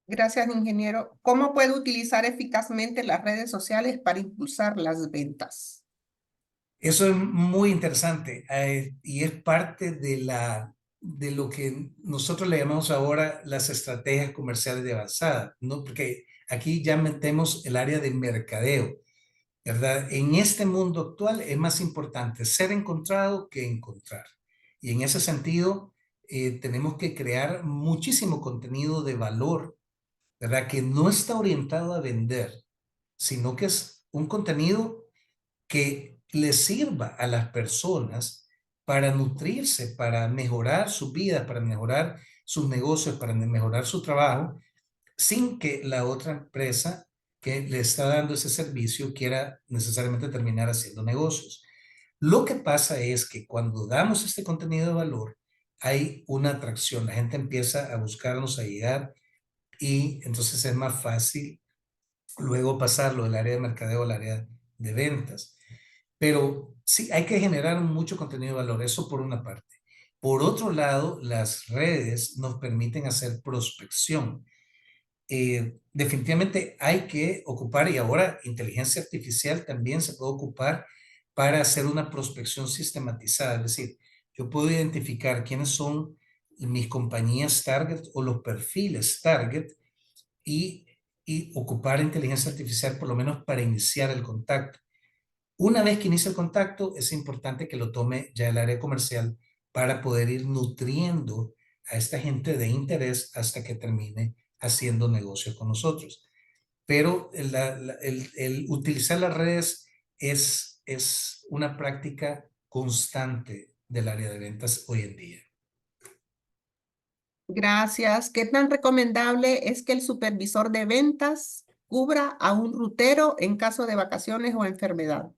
Gracias, ingeniero. ¿Cómo puedo utilizar eficazmente las redes sociales para impulsar las ventas? Eso es muy interesante y es parte de lo que nosotros le llamamos ahora las estrategias comerciales de avanzada, ¿no? Porque aquí ya metemos el área de mercadeo, ¿verdad? En este mundo actual es más importante ser encontrado que encontrar. Y en ese sentido, tenemos que crear muchísimo contenido de valor, ¿verdad? Que no está orientado a vender, sino que es un contenido que les sirva a las personas para nutrirse, para mejorar su vida, para mejorar sus negocios, para mejorar su trabajo, sin que la otra empresa que le está dando ese servicio quiera necesariamente terminar haciendo negocios. Lo que pasa es que cuando damos este contenido de valor, hay una atracción, la gente empieza a buscarnos, a llegar y entonces es más fácil luego pasarlo del área de mercadeo al área de ventas. Pero sí, hay que generar mucho contenido de valor, eso por una parte. Por otro lado, las redes nos permiten hacer prospección. Definitivamente hay que ocupar, y ahora inteligencia artificial también se puede ocupar para hacer una prospección sistematizada. Es decir, yo puedo identificar quiénes son mis compañías target o los perfiles target y, y ocupar inteligencia artificial por lo menos para iniciar el contacto. Una vez que inicia el contacto, es importante que lo tome ya el área comercial para poder ir nutriendo a esta gente de interés hasta que termine haciendo negocios con nosotros. Pero el utilizar las redes es una práctica constante del área de ventas hoy en día. Gracias. ¿Qué tan recomendable es que el supervisor de ventas cubra a un rutero en caso de vacaciones o enfermedad?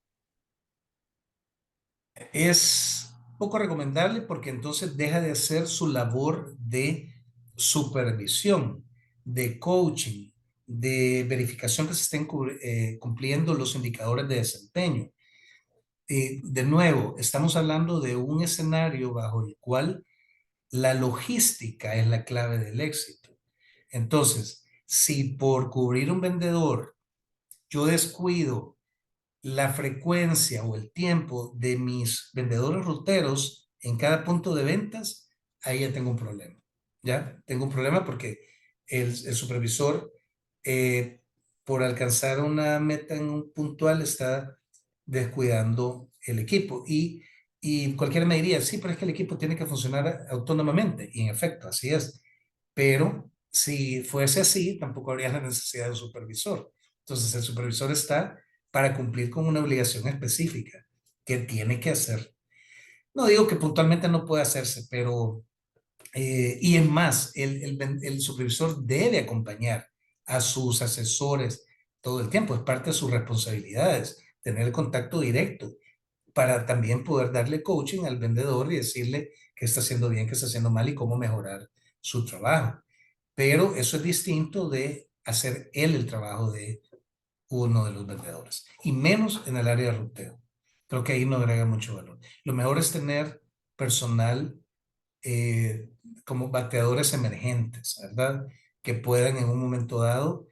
Es poco recomendable porque entonces deja de hacer su labor de supervisión, de coaching, de verificación que se estén cumpliendo los indicadores de desempeño. De nuevo, estamos hablando de un escenario bajo el cual la logística es la clave del éxito. Entonces, si por cubrir un vendedor yo descuido la frecuencia o el tiempo de mis vendedores ruteros en cada punto de ventas, ahí ya tengo un problema. ¿Ya? Tengo un problema porque el supervisor, por alcanzar una meta en un puntual, está descuidando el equipo. Y cualquiera me diría, sí, pero es que el equipo tiene que funcionar autónomamente. Y en efecto, así es. Pero si fuese así, tampoco habría la necesidad de un supervisor. Entonces, el supervisor está para cumplir con una obligación específica que tiene que hacer. No digo que puntualmente no puede hacerse, pero, y es más, el supervisor debe acompañar a sus asesores todo el tiempo, es parte de sus responsabilidades, tener el contacto directo para también poder darle coaching al vendedor y decirle qué está haciendo bien, qué está haciendo mal y cómo mejorar su trabajo. Pero eso es distinto de hacer él el trabajo de uno de los vendedores y menos en el área de ruteo. Creo que ahí no agrega mucho valor. Lo mejor es tener personal como bateadores emergentes, ¿verdad? Que puedan en un momento dado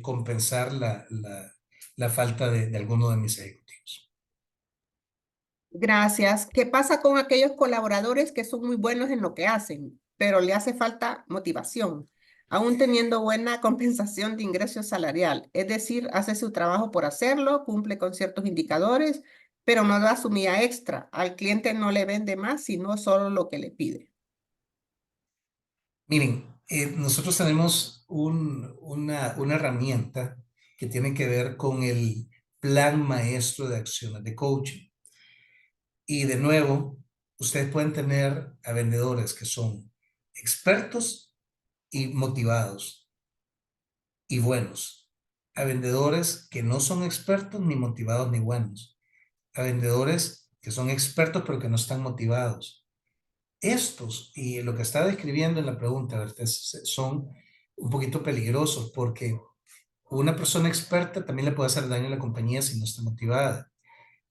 compensar la falta de alguno de mis ejecutivos. Gracias. ¿Qué pasa con aquellos colaboradores que son muy buenos en lo que hacen, pero le hace falta motivación, aún teniendo buena compensación de ingreso salarial? Es decir, hace su trabajo por hacerlo, cumple con ciertos indicadores, pero no da su milla extra. Al cliente no le vende más, sino solo lo que le pide. Miren, nosotros tenemos una herramienta que tiene que ver con el plan maestro de acciones de coaching. Y de nuevo, ustedes pueden tener a vendedores que son expertos y motivados y buenos, a vendedores que no son expertos ni motivados ni buenos, a vendedores que son expertos pero que no están motivados. Estos, y lo que está describiendo en la pregunta, ¿verdad? Son un poquito peligrosos porque una persona experta también le puede hacer daño a la compañía si no está motivada.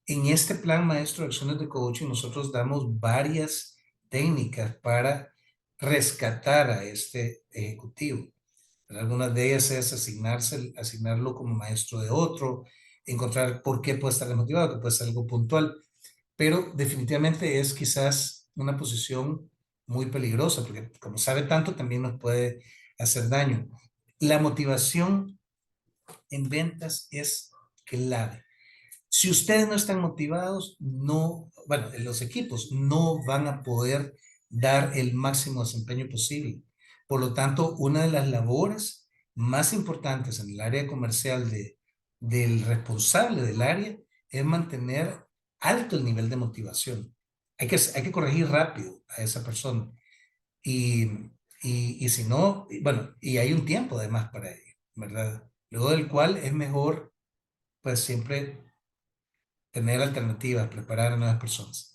En este plan maestro de acciones de coaching, nosotros damos varias técnicas para rescatar a este ejecutivo, Algunas de ellas es asignarlo como maestro de otro, encontrar por qué puede estar desmotivado, que puede ser algo puntual, pero definitivamente es quizás una posición muy peligrosa, porque como sabe tanto, también nos puede hacer daño. La motivación en ventas es clave. Si ustedes no están motivados, bueno, los equipos no van a poder dar el máximo desempeño posible. Por lo tanto, una de las labores más importantes en el área comercial del responsable del área es mantener alto el nivel de motivación. Hay que corregir rápido a esa persona. Y si no, bueno, y hay un tiempo además para ello, ¿verdad? Luego del cual es mejor, pues siempre tener alternativas, preparar a nuevas personas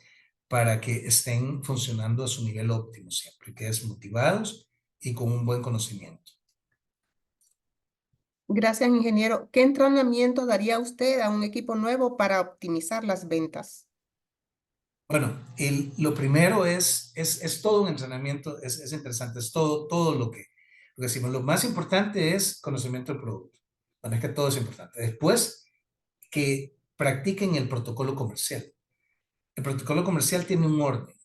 para que estén funcionando a su nivel óptimo siempre, que es motivados y con un buen conocimiento. Gracias, ingeniero. ¿Qué entrenamiento daría usted a un equipo nuevo para optimizar las ventas? Bueno, lo primero es todo un entrenamiento, es interesante, es todo lo que decimos. Lo más importante es conocimiento del producto. Bueno, es que todo es importante. Después, que practiquen el protocolo comercial. El protocolo comercial tiene un orden,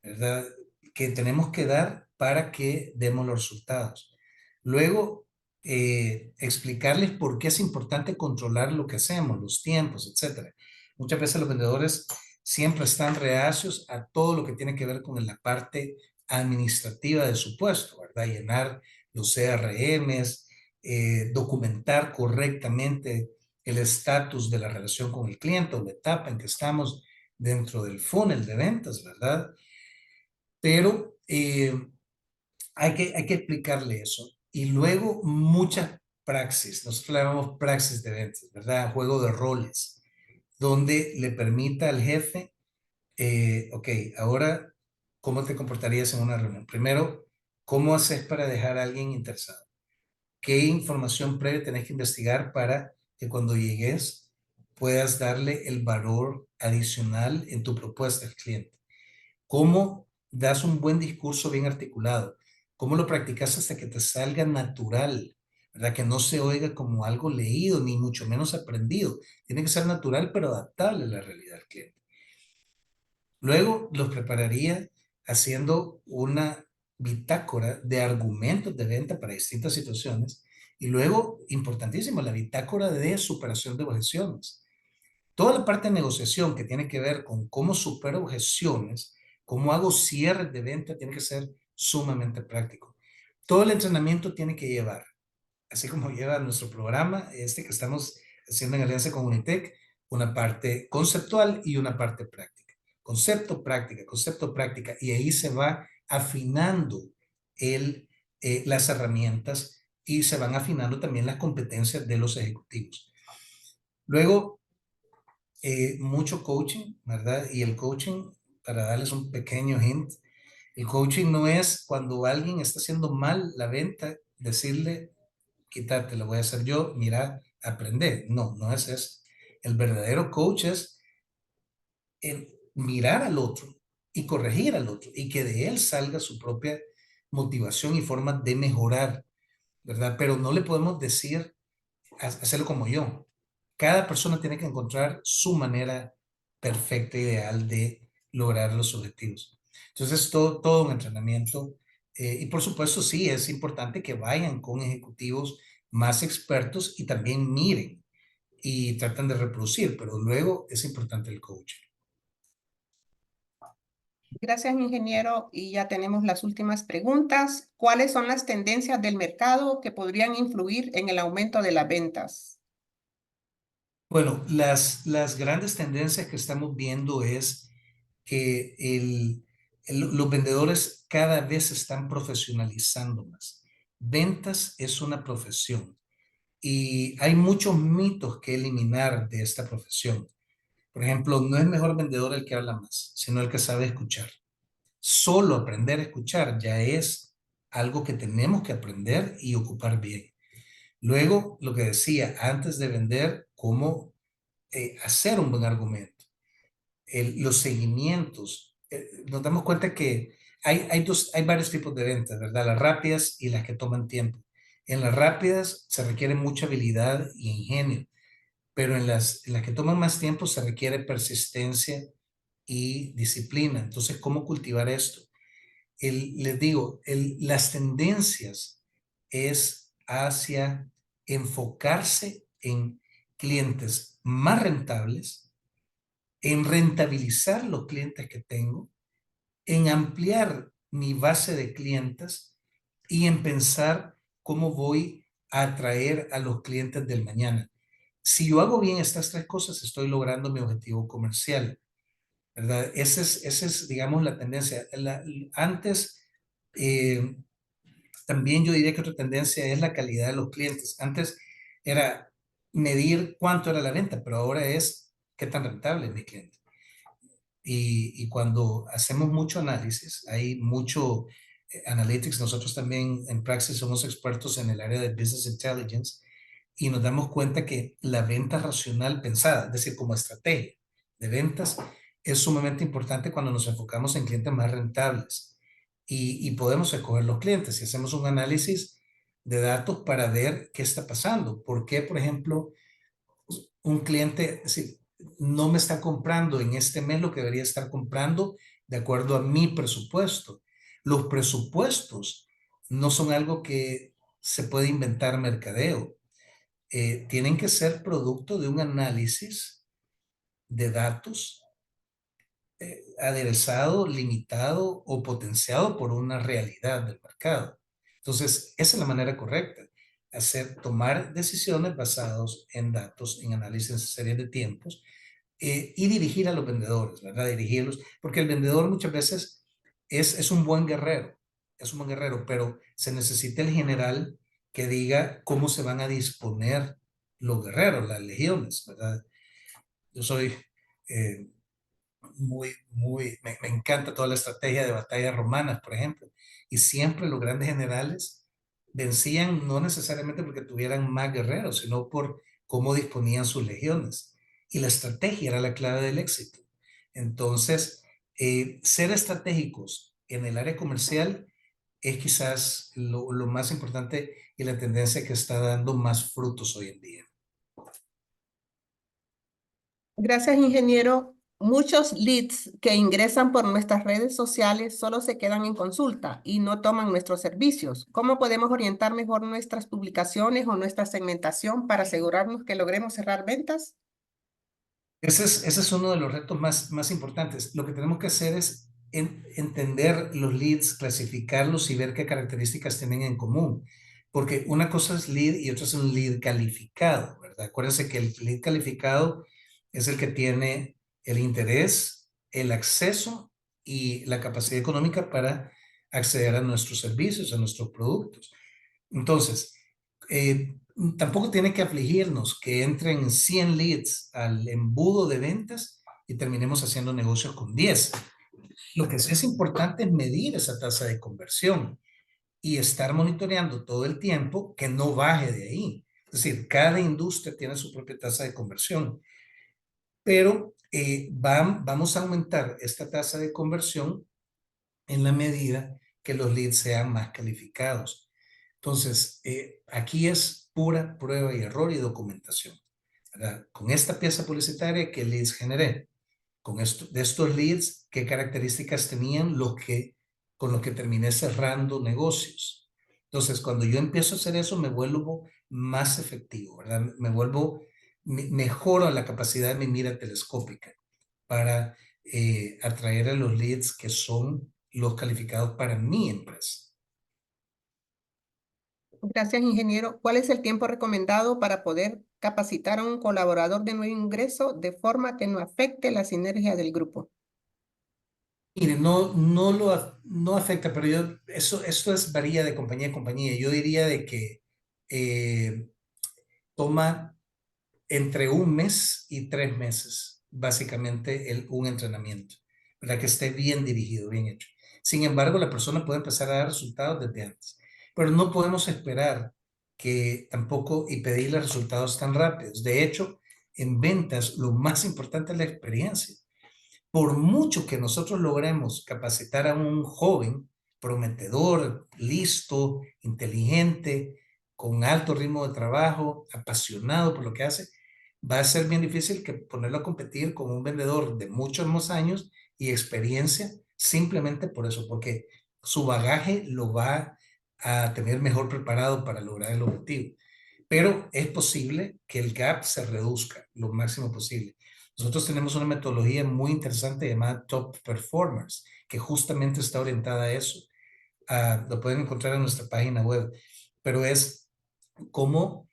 ¿verdad? Que tenemos que dar para que demos los resultados. Luego, explicarles por qué es importante controlar lo que hacemos, los tiempos, etcétera. Muchas veces los vendedores siempre están reacios a todo lo que tiene que ver con la parte administrativa de su puesto, ¿verdad? Llenar los CRMs, documentar correctamente el estatus de la relación con el cliente o la etapa en que estamos dentro del funnel de ventas, ¿verdad? Pero hay que explicarle eso. Y luego muchas praxis, nosotros le llamamos praxis de ventas, ¿verdad? Juego de roles, donde le permita al jefe, ok, ahora, ¿cómo te comportarías en una reunión? Primero, ¿cómo haces para dejar a alguien interesado? ¿Qué información previa tenés que investigar para que cuando llegues puedas darle el valor adicional en tu propuesta al cliente? ¿Cómo das un buen discurso bien articulado? ¿Cómo lo practicas hasta que te salga natural? ¿Verdad? Que no se oiga como algo leído, ni mucho menos aprendido. Tiene que ser natural, pero adaptable a la realidad del cliente. Luego los prepararía haciendo una bitácora de argumentos de venta para distintas situaciones. Y luego, importantísimo, la bitácora de superación de objeciones. Toda la parte de negociación que tiene que ver con cómo supero objeciones, cómo hago cierres de venta, tiene que ser sumamente práctico. Todo el entrenamiento tiene que llevar, así como lleva nuestro programa, que estamos haciendo en alianza con Unitec, una parte conceptual y una parte práctica. Concepto, práctica, y ahí se va afinando las herramientas y se van afinando también las competencias de los ejecutivos. Luego, mucho coaching, ¿verdad? Y el coaching, para darles un pequeño hint, el coaching no es cuando alguien está haciendo mal la venta, decirle, quítate, lo voy a hacer yo, mira, aprende. No, no es eso. El verdadero coach es mirar al otro y corregir al otro y que de él salga su propia motivación y forma de mejorar, ¿verdad? Pero no le podemos decir, hacerlo como yo. Cada persona tiene que encontrar su manera perfecta, ideal de lograr los objetivos. Entonces, todo un entrenamiento. Y por supuesto, sí, es importante que vayan con ejecutivos más expertos y también miren y tratan de reproducir, pero luego es importante el coaching. Gracias, ingeniero. Y ya tenemos las últimas preguntas. ¿Cuáles son las tendencias del mercado que podrían influir en el aumento de las ventas? Bueno, las grandes tendencias que estamos viendo es que los vendedores cada vez se están profesionalizando más. Ventas es una profesión y hay muchos mitos que eliminar de esta profesión. Por ejemplo, no es mejor vendedor el que habla más, sino el que sabe escuchar. Solo aprender a escuchar ya es algo que tenemos que aprender y ocupar bien. Luego, lo que decía, antes de vender, cómo hacer un buen argumento. Los seguimientos. Nos damos cuenta que hay varios tipos de ventas, ¿verdad? Las rápidas y las que toman tiempo. En las rápidas se requiere mucha habilidad y ingenio, pero en las que toman más tiempo se requiere persistencia y disciplina. Entonces, ¿cómo cultivar esto? Les digo, las tendencias es hacia enfocarse en clientes más rentables, en rentabilizar los clientes que tengo, en ampliar mi base de clientes y en pensar cómo voy a atraer a los clientes del mañana. Si yo hago bien estas tres cosas, estoy logrando mi objetivo comercial, ¿verdad? Esa es digamos, la tendencia. Antes, también yo diría que otra tendencia es la calidad de los clientes. Antes era medir cuánto era la venta, pero ahora es qué tan rentable es mi cliente. Y cuando hacemos mucho análisis, hay mucho analytics, nosotros también en Praxis somos expertos en el área de Business Intelligence y nos damos cuenta que la venta racional pensada, es decir, como estrategia de ventas, es sumamente importante cuando nos enfocamos en clientes más rentables y podemos escoger los clientes y hacemos un análisis de datos para ver qué está pasando. ¿Por qué, por ejemplo, un cliente, es decir, no me está comprando en este mes lo que debería estar comprando de acuerdo a mi presupuesto? Los presupuestos no son algo que se puede inventar mercadeo. Tienen que ser producto de un análisis de datos aderezado, limitado o potenciado por una realidad del mercado. Entonces, esa es la manera correcta, tomar decisiones basadas en datos, en análisis en series de tiempos y dirigir a los vendedores, ¿verdad? Dirigirlos, porque el vendedor muchas veces es un buen guerrero, pero se necesita el general que diga cómo se van a disponer los guerreros, las legiones, ¿verdad? Yo soy me encanta toda la estrategia de batallas romanas, por ejemplo, y siempre los grandes generales vencían no necesariamente porque tuvieran más guerreros, sino por cómo disponían sus legiones. Y la estrategia era la clave del éxito. Entonces, ser estratégicos en el área comercial es quizás lo más importante y la tendencia que está dando más frutos hoy en día. Gracias, ingeniero. Muchos leads que ingresan por nuestras redes sociales solo se quedan en consulta y no toman nuestros servicios. ¿Cómo podemos orientar mejor nuestras publicaciones o nuestra segmentación para asegurarnos que logremos cerrar ventas? Ese es uno de los retos más importantes. Lo que tenemos que hacer es entender los leads, clasificarlos y ver qué características tienen en común. Porque una cosa es lead y otra es un lead calificado, ¿verdad? Acuérdense que el lead calificado es el que tiene el interés, el acceso y la capacidad económica para acceder a nuestros servicios, a nuestros productos. Entonces, tampoco tiene que afligirnos que entren 100 leads al embudo de ventas y terminemos haciendo negocios con 10. Lo que sí es importante es medir esa tasa de conversión y estar monitoreando todo el tiempo que no baje de ahí. Es decir, cada industria tiene su propia tasa de conversión, pero vamos a aumentar esta tasa de conversión en la medida que los leads sean más calificados. Entonces, aquí es pura prueba y error y documentación, ¿verdad? Con esta pieza publicitaria, ¿qué leads generé? De estos leads, ¿qué características tenían con lo que terminé cerrando negocios? Entonces, cuando yo empiezo a hacer eso, me vuelvo más efectivo, ¿verdad? Mejoro la capacidad de mi mira telescópica para atraer a los leads que son los calificados para mi empresa. Gracias, ingeniero. ¿Cuál es el tiempo recomendado para poder capacitar a un colaborador de nuevo ingreso de forma que no afecte la sinergia del grupo? Mire, no afecta, pero esto varía de compañía a compañía. Yo diría de que toma entre 1 mes y 3 meses, básicamente, un entrenamiento, para que esté bien dirigido, bien hecho. Sin embargo, la persona puede empezar a dar resultados desde antes, pero no podemos esperar que tampoco y pedirle resultados tan rápidos. De hecho, en ventas, lo más importante es la experiencia. Por mucho que nosotros logremos capacitar a un joven prometedor, listo, inteligente, con alto ritmo de trabajo, apasionado por lo que hace, va a ser bien difícil que ponerlo a competir con un vendedor de muchos más años y experiencia, simplemente por eso, porque su bagaje lo va a tener mejor preparado para lograr el objetivo. Pero es posible que el gap se reduzca lo máximo posible. Nosotros tenemos una metodología muy interesante llamada Top Performers, que justamente está orientada a eso. Lo pueden encontrar en nuestra página web, pero es como,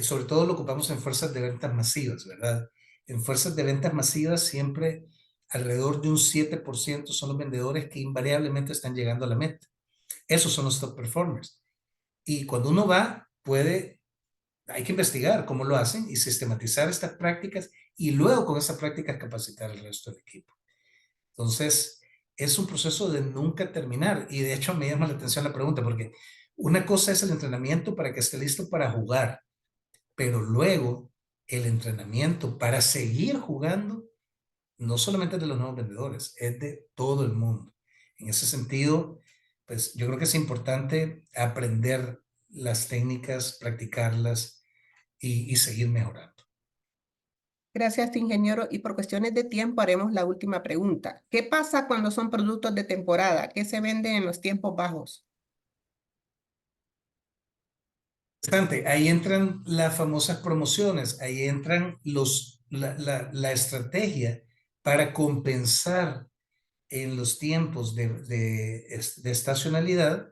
sobre todo lo ocupamos en fuerzas de ventas masivas, ¿verdad? En fuerzas de ventas masivas siempre alrededor de un 7% son los vendedores que invariablemente están llegando a la meta. Esos son los top performers. Y cuando uno va, hay que investigar cómo lo hacen y sistematizar estas prácticas y luego con esas prácticas capacitar al resto del equipo. Entonces, es un proceso de nunca terminar y de hecho me llama la atención la pregunta porque una cosa es el entrenamiento para que esté listo para jugar, pero luego el entrenamiento para seguir jugando no solamente es de los nuevos vendedores, es de todo el mundo. En ese sentido, pues yo creo que es importante aprender las técnicas, practicarlas y seguir mejorando. Gracias, ingeniero. Y por cuestiones de tiempo haremos la última pregunta. ¿Qué pasa cuando son productos de temporada? ¿Qué se vende en los tiempos bajos? Ahí entran las famosas promociones, ahí entran la estrategia para compensar en los tiempos de estacionalidad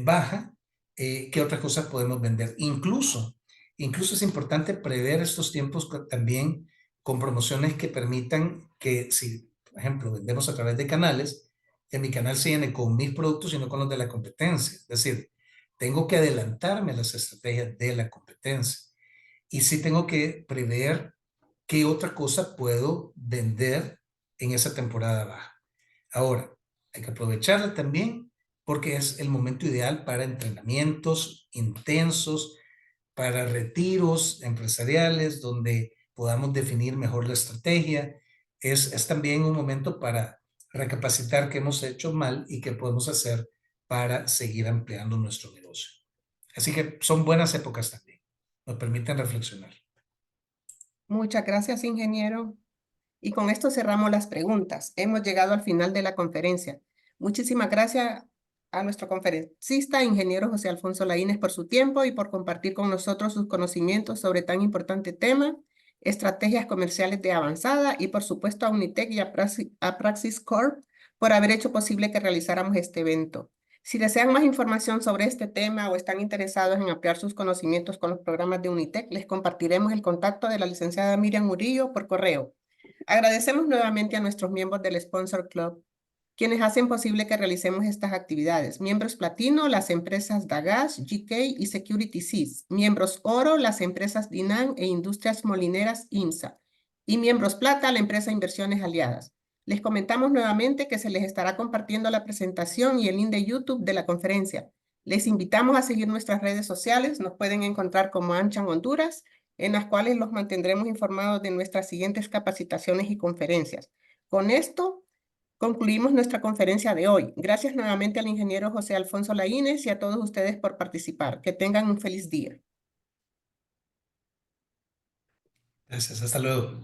baja, ¿qué otras cosas podemos vender? Incluso es importante prever estos tiempos también con promociones que permitan que si, por ejemplo, vendemos a través de canales, que mi canal se llene con mis productos y no con los de la competencia. Es decir, tengo que adelantarme a las estrategias de la competencia. Y sí tengo que prever qué otra cosa puedo vender en esa temporada baja. Ahora, hay que aprovecharla también porque es el momento ideal para entrenamientos intensos, para retiros empresariales donde podamos definir mejor la estrategia. Es también un momento para recapacitar qué hemos hecho mal y qué podemos hacer para seguir ampliando nuestro negocio. Así que son buenas épocas también. Nos permiten reflexionar. Muchas gracias, ingeniero. Y con esto cerramos las preguntas. Hemos llegado al final de la conferencia. Muchísimas gracias a nuestro conferencista, ingeniero José Alfonso Laínez, por su tiempo y por compartir con nosotros sus conocimientos sobre tan importante tema, estrategias comerciales de avanzada y por supuesto a Unitec y a Praxis Corp por haber hecho posible que realizáramos este evento. Si desean más información sobre este tema o están interesados en ampliar sus conocimientos con los programas de Unitec, les compartiremos el contacto de la licenciada Miriam Murillo por correo. Agradecemos nuevamente a nuestros miembros del Sponsor Club, quienes hacen posible que realicemos estas actividades. Miembros platino, las empresas Dagash, GK y Security Sys. Miembros oro, las empresas Dinan e Industrias Molineras IMSA. Y miembros plata, la empresa Inversiones Aliadas. Les comentamos nuevamente que se les estará compartiendo la presentación y el link de YouTube de la conferencia. Les invitamos a seguir nuestras redes sociales. Nos pueden encontrar como AmCham Honduras, en las cuales los mantendremos informados de nuestras siguientes capacitaciones y conferencias. Con esto, concluimos nuestra conferencia de hoy. Gracias nuevamente al ingeniero José Alfonso Laínez y a todos ustedes por participar. Que tengan un feliz día. Gracias, hasta luego.